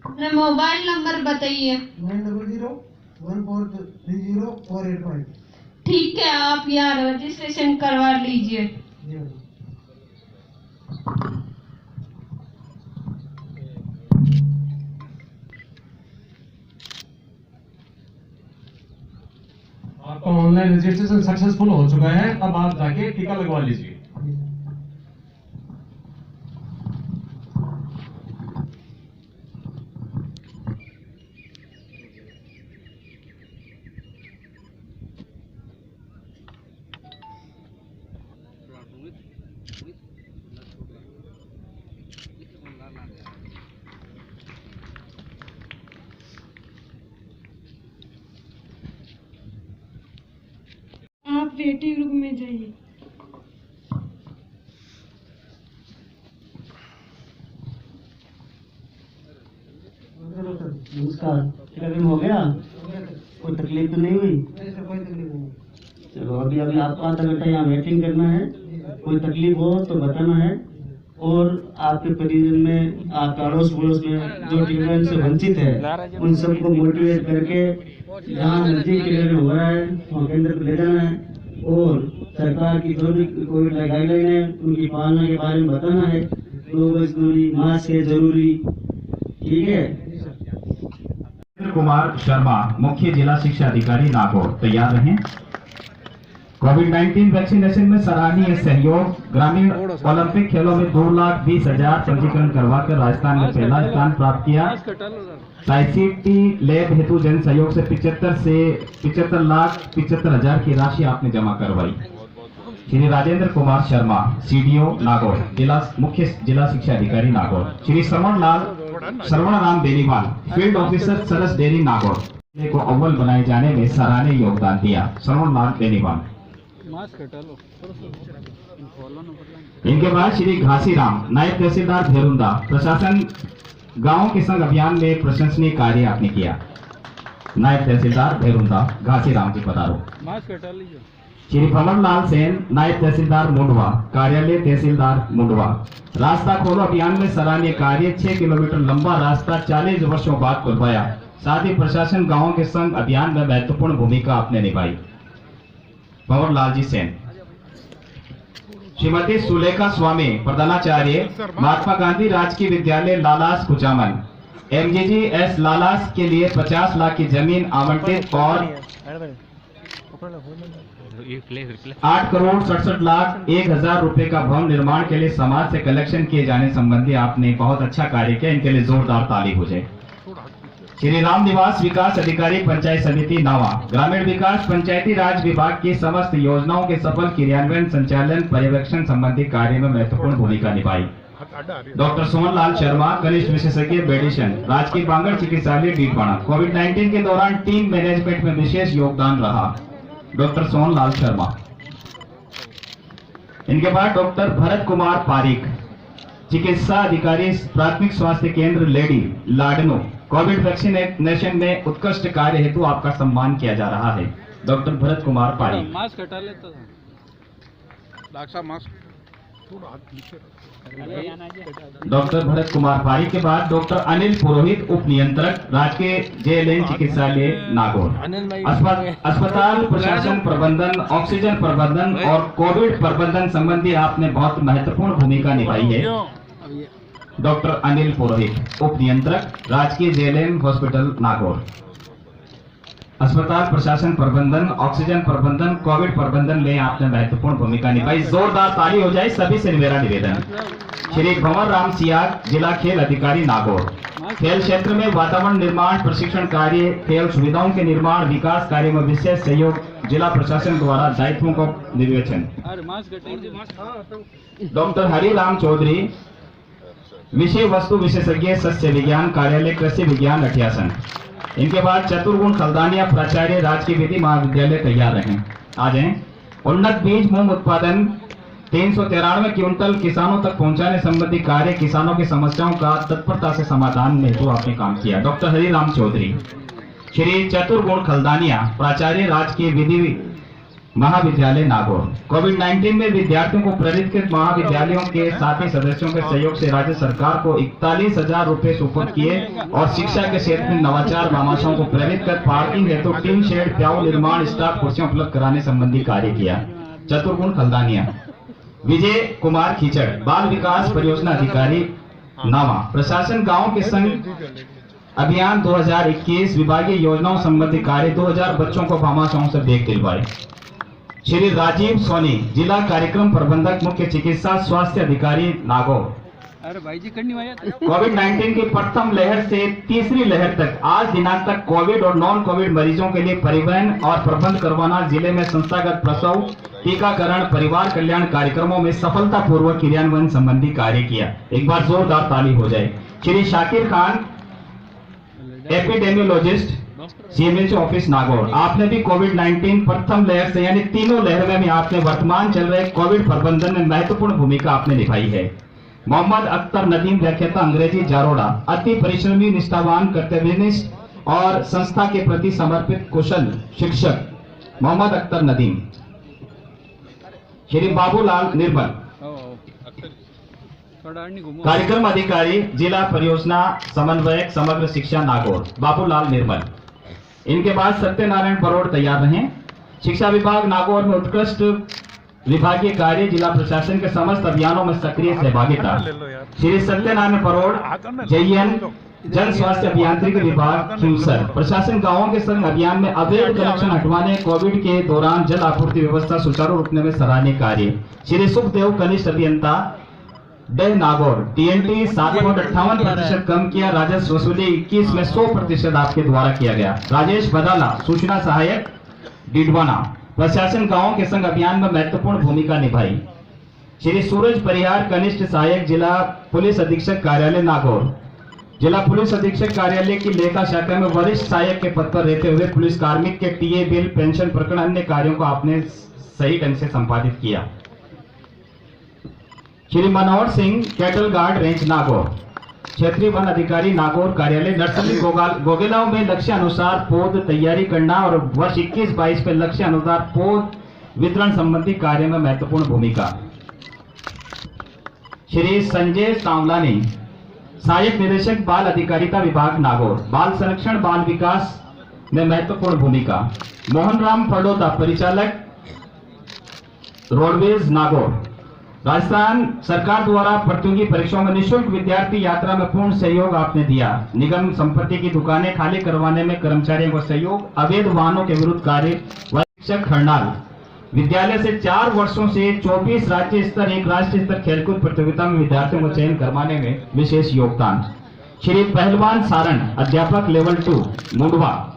अपना मोबाइल नंबर बताइए। 9001430485। ठीक है, आप यहाँ रजिस्ट्रेशन करवा लीजिए। आपका ऑनलाइन रजिस्ट्रेशन सक्सेसफुल हो चुका है। अब आप जाके टीका लगवा लीजिए। आप वेटिंग रूम में जाइए। नमस्कार, टीकाकरण हो गया? कोई तकलीफ तो नहीं हुई? चलो, अभी आपको आधा घंटा यहाँ वेटिंग करना है। कोई तकलीफ हो तो बताना है। और आपके परिजन में, आपके अड़ोस पड़ोस में जो टीकाकरण से वंचित है, उन सबको मोटिवेट करके जहाँ नजदीक टीकाकरण हो रहा है वहाँ केंद्र को ले जाना है। और सरकार की जो भी कोविड गाइडलाइन है उनकी पालना के बारे में बताना है। 2 गज दूरी, मास्क है जरूरी। ठीक है। कुमार शर्मा, मुख्य जिला शिक्षा अधिकारी नागौर, तैयार रहें। कोविड-19 वैक्सीनेशन में सराहनीय सहयोग। ग्रामीण ओलंपिक खेलों में 2,20,000 पंजीकरण करवाकर राजस्थान में पहला स्थान प्राप्त किया। आईसीटी लैब हेतु जन सहयोग से 75,75,000 की राशि आपने जमा करवाई। श्री राजेंद्र कुमार शर्मा, सीडीओ नागौर, मुख्य जिला शिक्षा अधिकारी नागौर। श्री श्रवण राम बेनीवाल, फील्ड ऑफिसर सरस डेयरी नागौर, को अव्वल बनाए जाने में सराहनीय योगदान दिया। श्रवण राम बेनीवाल। इनके बाद श्री घासीराम, नायब तहसीलदार भेरुंदा, प्रशासन गांव के संग अभियान में प्रशंसनीय कार्य आपने किया। नायब तहसीलदार भेरुंदा घासीराम जी पधारो। श्री भंवरलाल सेन, नायब तहसीलदार मुंडवा, कार्यालय तहसीलदार मुंडवा। रास्ता खोलो अभियान में सराहनीय कार्य। 6 किलोमीटर लंबा रास्ता 40 वर्षों बाद खुलवाया। साथ ही प्रशासन गांवों के संग अभियान में महत्वपूर्ण भूमिका आपने निभाई। भंवरलाल जी सेन। श्रीमती सुलेखा स्वामी, प्रधानाचार्य, महात्मा गांधी राजकीय विद्यालय लालास कुचामन, MGGS लालास के लिए 50 लाख की जमीन आवंटित और 8,67,01,000 रुपए का भवन निर्माण के लिए समाज से कलेक्शन किए जाने संबंधी आपने बहुत अच्छा कार्य किया। इनके लिए जोरदार ताली हो जाए। श्री राम निवास विकास अधिकारी, पंचायत समिति नावा, ग्रामीण विकास पंचायती राज विभाग की समस्त योजनाओं के सफल क्रियान्वयन, संचालन, पर्यवेक्षण संबंधी कार्य में महत्वपूर्ण भूमिका निभाई। डॉक्टर सोहनलाल शर्मा, कनिष्ठ विशेषज्ञ मेडिसिन, राजकीय बांगड़ चिकित्सालय डीडवाना, कोविड-19 के दौरान टीम मैनेजमेंट में विशेष योगदान रहा। डॉक्टर सोहनलाल शर्मा। इनके बाद डॉक्टर भरत कुमार पारिक, चिकित्सा अधिकारी, प्राथमिक स्वास्थ्य केंद्र लेडी लाडनो। कोविड वैक्सीनेशन में उत्कृष्ट कार्य हेतु आपका सम्मान किया जा रहा है। डॉक्टर भरत कुमार पारिक। मास्क हटा लेता डॉक्टर भरत कुमार पारिक के बाद डॉक्टर अनिल पुरोहित, उप नियंत्रक, राजकीय JLN चिकित्सालय नागौर। अस्पताल प्रशासन प्रबंधन, ऑक्सीजन प्रबंधन और कोविड प्रबंधन संबंधी आपने बहुत महत्वपूर्ण भूमिका निभाई है। डॉक्टर अनिल पुरोहित, उप नियंत्रक, राजकीय JLN हॉस्पिटल नागौर। अस्पताल प्रशासन प्रबंधन, ऑक्सीजन प्रबंधन, कोविड प्रबंधन में आपने महत्वपूर्ण भूमिका निभाई। जोरदार ताली हो जाए सभी से मेरा निवेदन। श्री भंवर राम सियाग, जिला खेल अधिकारी नागौर। खेल क्षेत्र में वातावरण निर्माण, प्रशिक्षण कार्य, खेल सुविधाओं के निर्माण, विकास कार्य में विशेष सहयोग, जिला प्रशासन द्वारा दायित्वों को निर्वेचन। डॉक्टर हरिराम चौधरी, विषय वस्तु विशेषज्ञ, सस्य विज्ञान कार्यालय, कृषि विज्ञान अठियासन। इनके बाद चतुर्गुण खलदानिया, प्राचार्य, राजकीय विधि महाविद्यालय तैयार रहे। आ जाए। उन्नत बीज मूंग उत्पादन 393 क्विंटल किसानों तक पहुंचाने संबंधी कार्य, किसानों की समस्याओं का तत्परता से समाधान में तो आपने काम किया। डॉक्टर हरिराम चौधरी। श्री चतुर्गुण खलदानिया, प्राचार्य, राजकीय विधि महाविद्यालय नागौर। कोविड-19 में विद्यार्थियों को प्रेरित कर महाविद्यालयों के साथी सदस्यों के सहयोग से राज्य सरकार को 41,000 रुपए सुपुर्द किए और शिक्षा के क्षेत्र में नवाचार भामाशाओं को प्रेरित कर पार्किंग हेतु टीन शेड, प्याऊ निर्माण, स्टाफ कुर्सियां उपलब्ध कराने संबंधी कार्य किया। चतुर्गुण खलदानिया। विजय कुमार खीचड़, बाल विकास परियोजना अधिकारी नावा। प्रशासन गाँव के संग अभियान 2021 विभागीय योजनाओं संबंधी कार्य, 2000 बच्चों को भामाशाओं से देख दिलवाए। श्री राजीव सोनी, जिला कार्यक्रम प्रबंधक, मुख्य चिकित्सा स्वास्थ्य अधिकारी नागौर। अरे भाई जी करनी आया। कोविड-19 की प्रथम लहर से तीसरी लहर तक आज दिनांक तक कोविड और नॉन कोविड मरीजों के लिए परिवहन और प्रबंध करवाना, जिले में संस्थागत प्रसव, टीकाकरण, परिवार कल्याण कार्यक्रमों में सफलतापूर्वक क्रियान्वयन संबंधी कार्य किया। एक बार जोरदार ताली हो जाए। Shri Shakir Khan, epidemiologist, CMH office Nagaur. आपने भी कोविड-19 प्रथम लहर से यानी तीनों लहर में आपने वर्तमान चल रहे कोविड प्रबंधन में महत्वपूर्ण भूमिका आपने निभाई है। मोहम्मद अख्तर नदीम, व्याख्याता, अंग्रेजी, जारोडा। अति परिश्रमी, निष्ठावान, कर्तव्यनिष्ठ और संस्था के प्रति समर्पित कुशल शिक्षक मोहम्मद अख्तर नदीम। श्री बाबूलाल निर्मल, कार्यक्रम अधिकारी, जिला परियोजना समन्वयक, समग्र शिक्षा नागौर। बाबूलाल निर्मल। इनके बाद सत्यनारायण परोड़ तैयार रहे। शिक्षा विभाग नागौर में उत्कृष्ट विभागीय कार्य, जिला प्रशासन के समस्त अभियानों में सक्रिय सहभागिता। श्री सत्यनारायण परोड़, JN जन स्वास्थ्य अभियांत्रिकी विभाग खिमसर। प्रशासन गांवों के संग अभियान में अवैध कनेक्शन हटवाने, कोविड के दौरान जल आपूर्ति व्यवस्था सुचारू रखने में सराहनीय कार्य। श्री सुखदेव, कनिष्ठ अभियंता, डह नागौर। TNT 758% कम किया, राजस्व वसूली 21 में 100% आपके द्वारा किया गया। राजेश बदाला, सूचना सहायक, डिडवाना। प्रशासन गांवों के संग अभियान में महत्वपूर्ण भूमिका निभाई। श्री सूरज परिहार, कनिष्ठ सहायक, जिला पुलिस अधीक्षक कार्यालय नागौर। जिला पुलिस अधीक्षक कार्यालय की लेखा शाखा में वरिष्ठ सहायक के पद पर रहते हुए पुलिस कार्मिक के TA बिल, पेंशन प्रकरण, अन्य कार्यों को आपने सही ढंग से संपादित किया। Shri Manohar Singh, cattle guard, range Nagaur. क्षेत्रीय वन अधिकारी नागौर कार्यालय। नर्सरी गोगेलाओं में लक्ष्य अनुसार पौध तैयारी करना और वर्ष 21-22 में लक्ष्य अनुसार पौध वितरण संबंधी कार्य में महत्वपूर्ण भूमिका। श्री संजय सांवलानी, सहायक निदेशक, बाल अधिकारिता विभाग नागौर। बाल संरक्षण, बाल विकास में महत्वपूर्ण भूमिका। मोहन राम फड़ोता, परिचालक, रोडवेज नागौर। राजस्थान सरकार द्वारा प्रतियोगी परीक्षाओं में निःशुल्क विद्यार्थी यात्रा में पूर्ण सहयोग आपने दिया। निगम संपत्ति की दुकानें खाली करवाने में कर्मचारियों को सहयोग। अवैध वाहनों के विरुद्ध कार्य। शिक्षक खरनाल, विद्यालय से 4 वर्षों से 24 राज्य स्तर, 1 राष्ट्रीय स्तर खेलकूद प्रतियोगिता में विद्यार्थियों को चयन करवाने में विशेष योगदान। श्री पहलवान सारण, अध्यापक, लेवल 2, मुंडवा।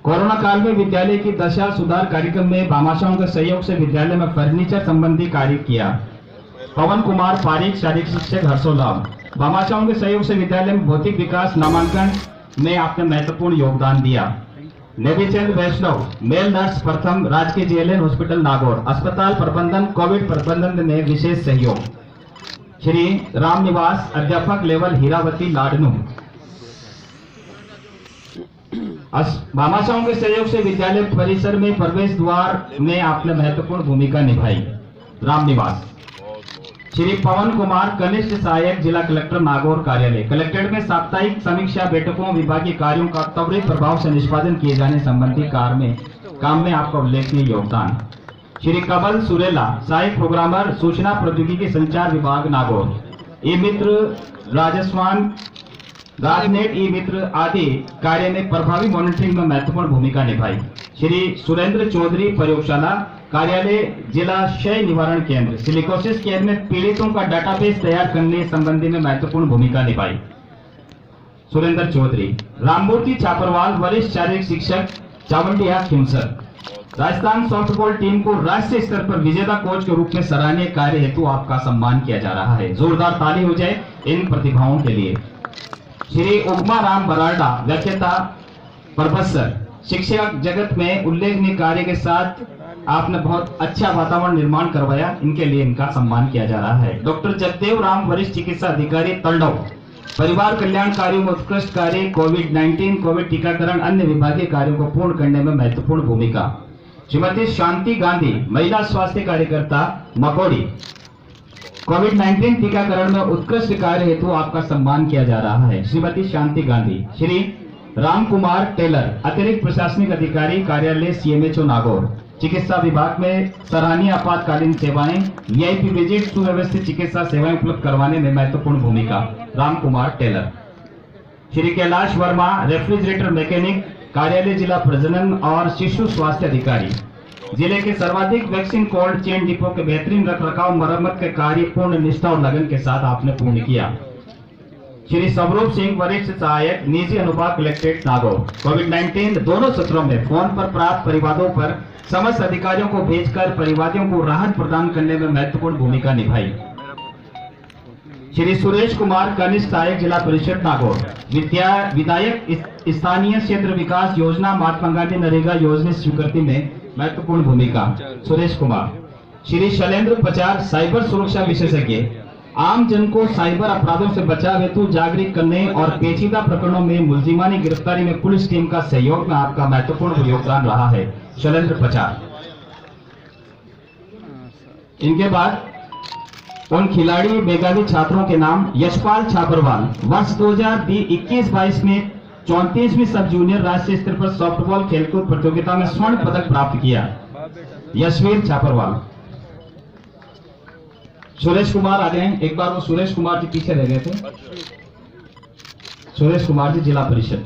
कोरोना काल में विद्यालय की दशा सुधार कार्यक्रम में भामाशाओं के सहयोग से विद्यालय में फर्नीचर संबंधी कार्य किया। पवन कुमार पारिक, शारीरिक शिक्षक, हर्षोलाभ। भामाशाओं के सहयोग से विद्यालय में भौतिक विकास, नामांकन में आपने महत्वपूर्ण योगदान दिया। नेविचंद वैष्णव, मेल नर्स प्रथम, राजकीय जेएलएन हॉस्पिटल नागौर, अस्पताल प्रबंधन कोविड प्रबंधन में विशेष सहयोग। श्री रामनिवास, अध्यापक लेवल हीरावती लाडनू। भामाशाहों के सहयोग से विद्यालय परिसर में प्रवेश द्वार में आपने महत्वपूर्ण भूमिका निभाई। रामनिवास। श्री पवन कुमार, कनिष्ठ सहायक जिला कलेक्टर नागौर कार्यालय, कलेक्ट्रेट में साप्ताहिक समीक्षा बैठकों, विभागीय कार्यों का त्वरित प्रभाव से निष्पादन किए जाने संबंधी काम में आपका उल्लेखनीय योगदान। श्री कमल सुरेला, सहायक प्रोग्रामर, सूचना प्रौद्योगिकी संचार विभाग नागौर, ई मित्र, राजस्वान, राजनेट, ई मित्र आदि कार्य में प्रभावी मॉनिटरिंग में महत्वपूर्ण भूमिका निभाई। श्री सुरेंद्र चौधरी, प्रयोगशाला कार्यालय, जिला क्षय निवारण केंद्र, सिलिकोसिस केंद्र में पीड़ितों का डाटाबेस तैयार करने संबंधी में महत्वपूर्ण भूमिका निभाई। सुरेंद्र चौधरी। राममूर्ति छापरवाल, वरिष्ठ शारीरिक शिक्षक, चावंडिया खिमसर, राजस्थान सॉफ्टबॉल टीम को राष्ट्रीय स्तर पर विजेता कोच के रूप में सराहनीय कार्य हेतु आपका सम्मान किया जा रहा है। जोरदार ताली हो जाए इन प्रतिभाओं के लिए। श्री उगमा राम बराडा, व्याख्याता, प्रोफेसर, शिक्षा जगत में उल्लेखनीय कार्य के साथ आपने बहुत अच्छा वातावरण निर्माण करवाया, इनके लिए इनका सम्मान किया जा रहा है। डॉक्टर जगदेव राम, वरिष्ठ चिकित्सा अधिकारी, तलडौ, परिवार कल्याण कार्यों में उत्कृष्ट कार्य, कोविड-19, कोविड टीकाकरण, अन्य विभागीय कार्यों को पूर्ण करने में महत्वपूर्ण भूमिका। श्रीमती शांति गांधी, महिला स्वास्थ्य कार्यकर्ता, मकोड़ी, कोविड-19 टीकाकरण में उत्कृष्ट कार्य हेतु आपका सम्मान किया जा रहा है। श्रीमती शांति गांधी। श्री राम कुमार टेलर, अतिरिक्त प्रशासनिक अधिकारी, कार्यालय सीएमएचओ नागौर, चिकित्सा विभाग में सराहनीय आपातकालीन सेवाएं, वीआईपी विजिट, सुव्यवस्थित चिकित्सा सेवाएं उपलब्ध करवाने में महत्वपूर्ण भूमिका। Ram Kumar tailor. Shri Kailash Verma, refrigerator mechanic, कार्यालय जिला प्रजनन और शिशु स्वास्थ्य अधिकारी, जिले के सर्वाधिक वैक्सीन कोल्ड चेन डिपो के बेहतरीन रखरखाव मरम्मत के कार्य पूर्ण निष्ठा और लगन के साथ आपने पूर्ण किया। श्री स्वरूप सिंह, वरिष्ठ सहायक, निजी अनुभाग, कलेक्ट्रेट नागौर, कोविड-19 दोनों सत्रों में फोन पर प्राप्त परिवादों पर समस्त अधिकारियों को भेजकर परिवादियों को राहत प्रदान करने में महत्वपूर्ण भूमिका निभाई। श्री सुरेश कुमार, कनिष्ठ सहायक, जिला परिषद नागौर, विधायक, स्थानीय क्षेत्र विकास योजना, महात्मा गांधी नरेगा योजना स्वीकृति में महत्वपूर्ण भूमिका। सुरेश कुमार। श्री शैलेंद्र पचार, साइबर सुरक्षा विशेषज्ञ, आम जन को साइबर अपराधों से बचाव हेतु जागरूक करने और पेचीदा प्रकरणों में मुलजिमानी गिरफ्तारी में पुलिस टीम का सहयोग में आपका महत्वपूर्ण योगदान रहा है। शैलेंद्र पचार। इनके बाद उन खिलाड़ी मेधावी छात्रों के नाम: यशपाल छापरवाल, वर्ष 2021-22 में 34वीं सब जूनियर राष्ट्रीय स्तर पर सॉफ्टबॉल खेलकूद प्रतियोगिता में स्वर्ण पदक प्राप्त किया। यशवीर छापरवाल। सुरेश कुमार आ गए, एक बार वो सुरेश कुमार जी पीछे रह गए थे। सुरेश कुमार जी, जिला परिषद।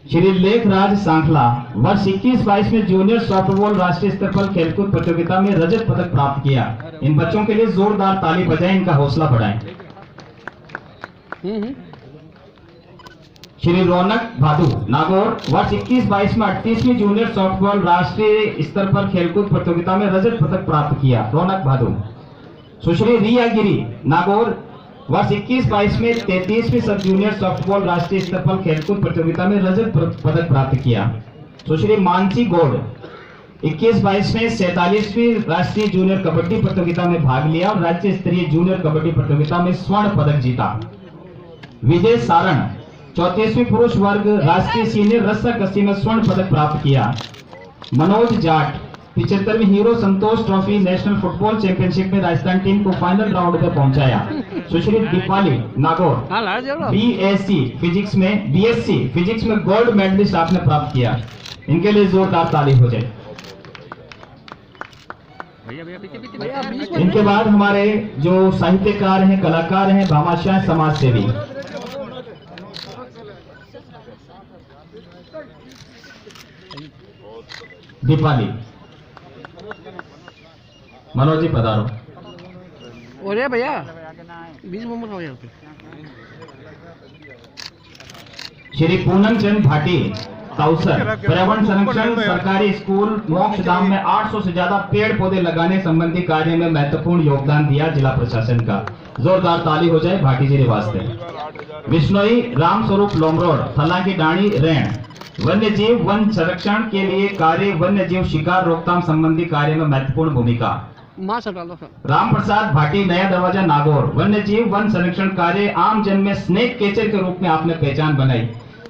श्री लेखराज सांखला, वर्ष 21-22 में जूनियर सॉफ्टबॉल राष्ट्रीय स्तर पर खेलकूद प्रतियोगिता में रजत पदक प्राप्त किया। इन बच्चों के लिए जोरदार ताली बजाएं, इनका हौसला बढ़ाएं। श्री रौनक भादू, नागौर, वर्ष 21-22 में 38वीं जूनियर सॉफ्टबॉल राष्ट्रीय स्तर पर खेलकूद प्रतियोगिता में रजत पदक प्राप्त किया। रौनक भादू। सुश्री रिया गिरी, नागौर, वर्ष 21-22 में 33वीं सब जूनियर सॉफ्टबॉल राष्ट्रीय स्तर पर खेलकूद प्रतियोगिता में रजत पदक प्राप्त किया। सुश्री मानसी गौड़, 21-22 में 47वीं राष्ट्रीय जूनियर कबड्डी प्रतियोगिता में भाग लिया और राज्य स्तरीय जूनियर कबड्डी प्रतियोगिता में स्वर्ण पदक जीता। विजय सारण, 34वीं पुरुष वर्ग राष्ट्रीय सीनियर रस्साकशी में स्वर्ण पदक प्राप्त किया। मनोज जाट, 75वीं हीरो संतोष ट्रॉफी नेशनल फुटबॉल चैंपियनशिप में राजस्थान टीम को फाइनल राउंड में पहुंचाया। सुश्री दीपाली, नागौर, बीएससी फिजिक्स में गोल्ड मेडलिस्ट आपने प्राप्त किया। इनके लिए जोरदार ताली हो जाए। इनके बाद हमारे जो साहित्यकार हैं, कलाकार हैं, भामाशाह समाज सेवी, दीपाली। मनोज जी पधारो। अरे भैया 20 नंबर हो गया। श्री पूनम चंद भाटी, ताउसर पर्यावरण संरक्षण सरकारी स्कूल मोक्षधाम में 800 से ज्यादा पेड़ पौधे लगाने संबंधी कार्य में महत्वपूर्ण योगदान दिया जिला प्रशासन का। जोरदार ताली हो जाए भाटी जी वास्ते। विश्नोई राम स्वरूप लोमरोड थला की डाणी रेण वन्य जीव वन संरक्षण के लिए कार्य वन्य जीव शिकार रोकथाम संबंधी कार्य में महत्वपूर्ण भूमिका। राम प्रसाद भाटी नया दरवाजा नागौर वन्य जीव वन संरक्षण कार्य आम जन में स्नेक कैचर के रूप में आपने पहचान बनाई।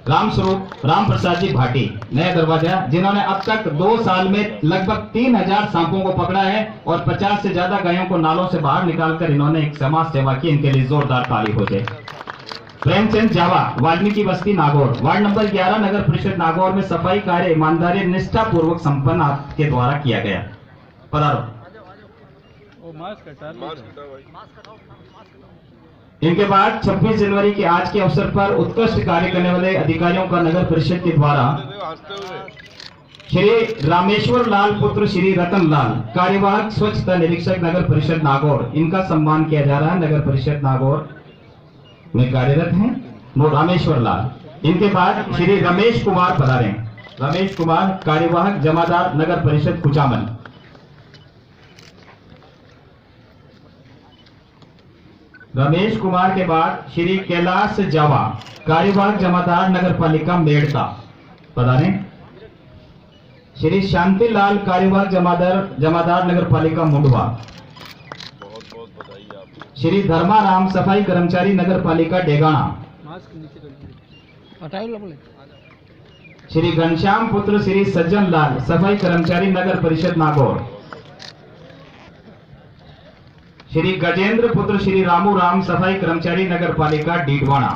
राम प्रसाद जी भाटी नया दरवाजा जिन्होंने अब तक 2 साल में लगभग 3000 सांपों को पकड़ा है और 50 से ज्यादा गायों को नालों से बाहर निकालकर इन्होंने एक समाज सेवा की। इनके लिए जोरदार ताली हो जाए। प्रेमचंद जावा वाल्मीकि बस्ती नागौर वार्ड नंबर 11 नगर परिषद नागौर में सफाई कार्य ईमानदारी निष्ठा पूर्वक संपन्न आपके द्वारा किया गया। पधारो। इनके बाद 26 जनवरी के आज के अवसर पर उत्कृष्ट कार्य करने वाले अधिकारियों का नगर परिषद के द्वारा श्री रामेश्वर लाल पुत्र श्री रतन लाल कार्यवाहक स्वच्छता निरीक्षक नगर परिषद नागौर, इनका सम्मान किया जा रहा है। नगर परिषद नागौर में कार्यरत हैं वो रामेश्वर लाल। इनके बाद श्री रमेश कुमार पधारे। रमेश कुमार कार्यवाहक जमादार नगर परिषद कुचामन। रमेश कुमार के बाद श्री कैलाश जावा कार्यवाहक जमादार नगर पालिका मेड़ता पधारे। श्री शांतिलाल कार्यवाहक जमादार नगर पालिका मुंडवा। श्री धर्माराम सफाई कर्मचारी नगर पालिका डेगाना। श्री घनश्याम पुत्र श्री सज्जन लाल सफाई कर्मचारी नगर परिषद नागौर। श्री गजेंद्र पुत्र श्री रामू राम सफाई कर्मचारी नगर पालिका डीडवाना।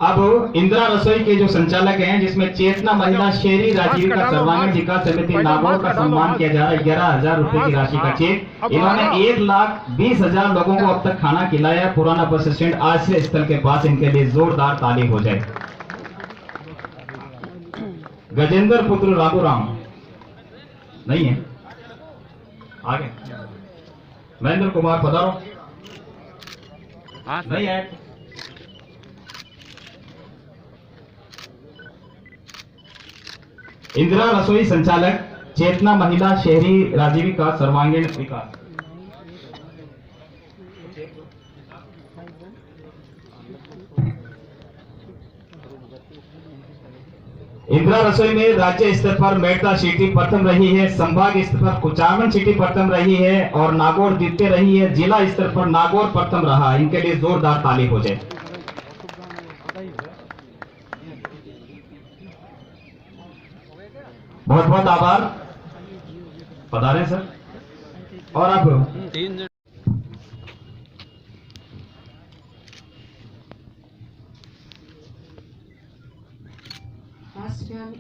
अब इंदिरा रसोई के जो संचालक हैं जिसमें चेतना महिला शहरी राजीविका सर्वांगीण विकास समिति नागौर का सम्मान किया जा रहा है। 11,000 रुपए की राशि का चेक। इन्होंने 1,20,000 लोगों को अब तक खाना खिलाया। पुराना बस स्टैंड आश्रय स्थल के पास। इनके लिए जोरदार ताली हो जाए। गजेंद्र पुत्र रामू राम नहीं है आगे। महेंद्र कुमार पधारो। नहीं है। इंदिरा रसोई संचालक चेतना महिला शहरी राजीविका सर्वांगीण विकास। इंदिरा रसोई में राज्य स्तर पर मेड़ता सिटी प्रथम रही है, संभाग स्तर पर कुचामन सिटी प्रथम रही है और नागौर द्वितीय रही है। जिला स्तर पर नागौर प्रथम रहा। इनके लिए जोरदार ताली हो जाए। बहुत बहुत आभार। पधारे सर। और अब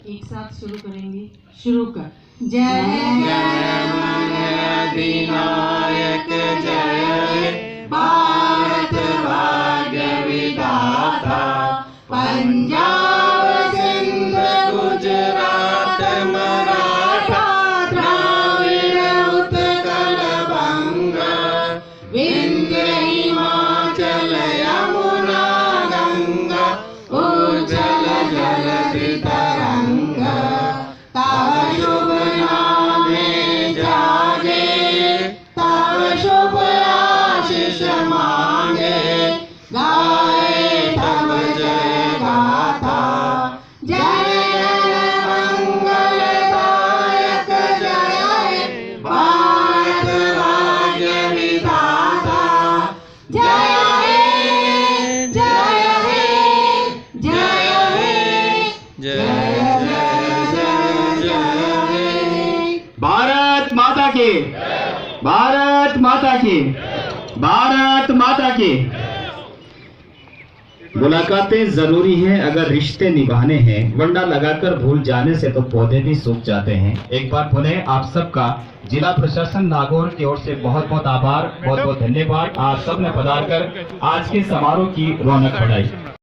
एक साथ शुरू करेंगे। शुरू कर। जय अधिनायक जय भारत भाग्य विधाता पंजाब सिंध गुजरात मराठा द्राविड़ उत्कल बंगा विंध्य हिमाचल यमुना गंगा उज्जल जलधि तरंगा तब शुभ नामे जागे तब शुभ आशीष मांगे गाए तब जय गाथा जय मंगलदायक जय भारत भाग्य विधाता जय हे जय हे जय हे जय भारत माता की, भारत माता की, भारत माता की। मुलाकातें जरूरी हैं अगर रिश्ते निभाने हैं, वरना लगाकर भूल जाने से तो पौधे भी सूख जाते हैं। एक बार पुनः आप सबका जिला प्रशासन नागौर की ओर से बहुत बहुत आभार, बहुत बहुत धन्यवाद। आप सबने पधार कर आज के समारोह की रौनक बढ़ाई।